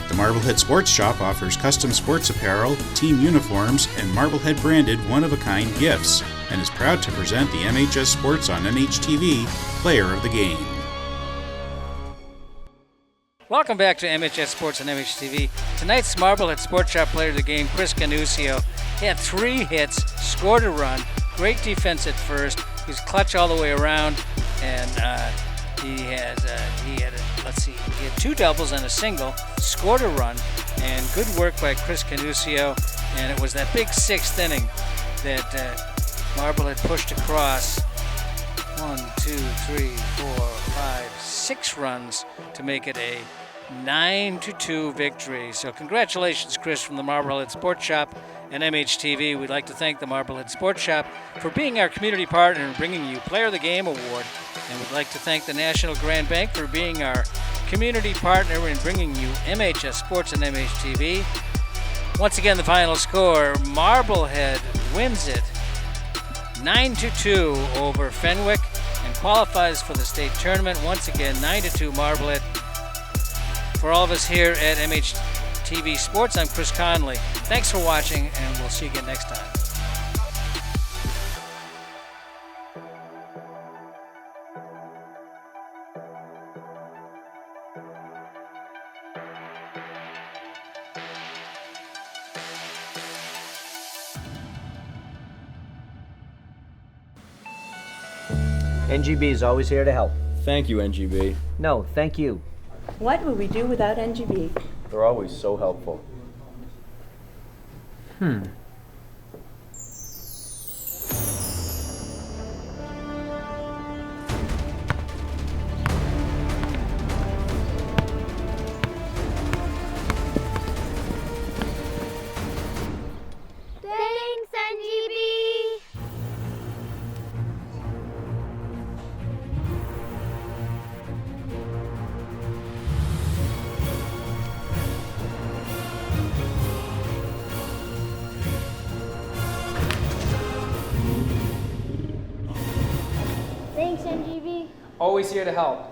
K: The Marblehead Sports Shop offers custom sports apparel, team uniforms, and Marblehead branded one-of-a-kind gifts, and is proud to present the MHS Sports on MHTV Player of the Game.
G: Welcome back to MHS Sports on MHTV. Tonight's Marblehead Sports Shop Player of the Game, Chris Canusio. He had 3 hits, scored a run, great defense at first. He was clutch all the way around, and he had 2 doubles and a single, scored a run, and good work by Chris Canusio. And it was that big 6th inning that Marblehead pushed across 6 runs to make it a 9-2 victory. So congratulations, Chris, from the Marblehead Sports Shop and MHTV. We'd like to thank the Marblehead Sports Shop for being our community partner and bringing you Player of the Game Award. And we'd like to thank the National Grand Bank for being our community partner in bringing you MHS Sports and MHTV. Once again, the final score, Marblehead wins it 9-2 over Fenwick and qualifies for the state tournament. Once again, 9-2 Marblehead. For all of us here at MHTV Sports, I'm Chris Conley. Thanks for watching, and we'll see you again next time.
A: NGB is always here to help.
B: Thank you, NGB.
A: No, thank you.
C: What would we do without NGB?
B: They're always so helpful.
D: Thanks, NGB. Thanks, NGB.
E: Always here to help.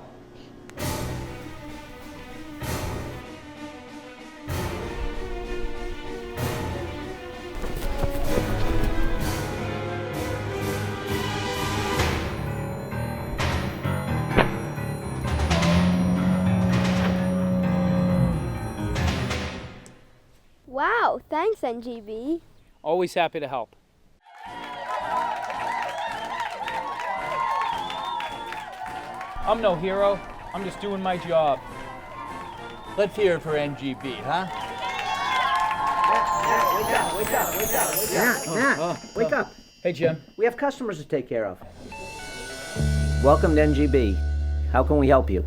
D: NGB.
E: Always happy to help. I'm no hero. I'm just doing my job.
F: Let's hear it for NGB, huh?
A: Wake up.
E: Hey, Jim.
A: We have customers to take care of. Welcome to NGB. How can we help you?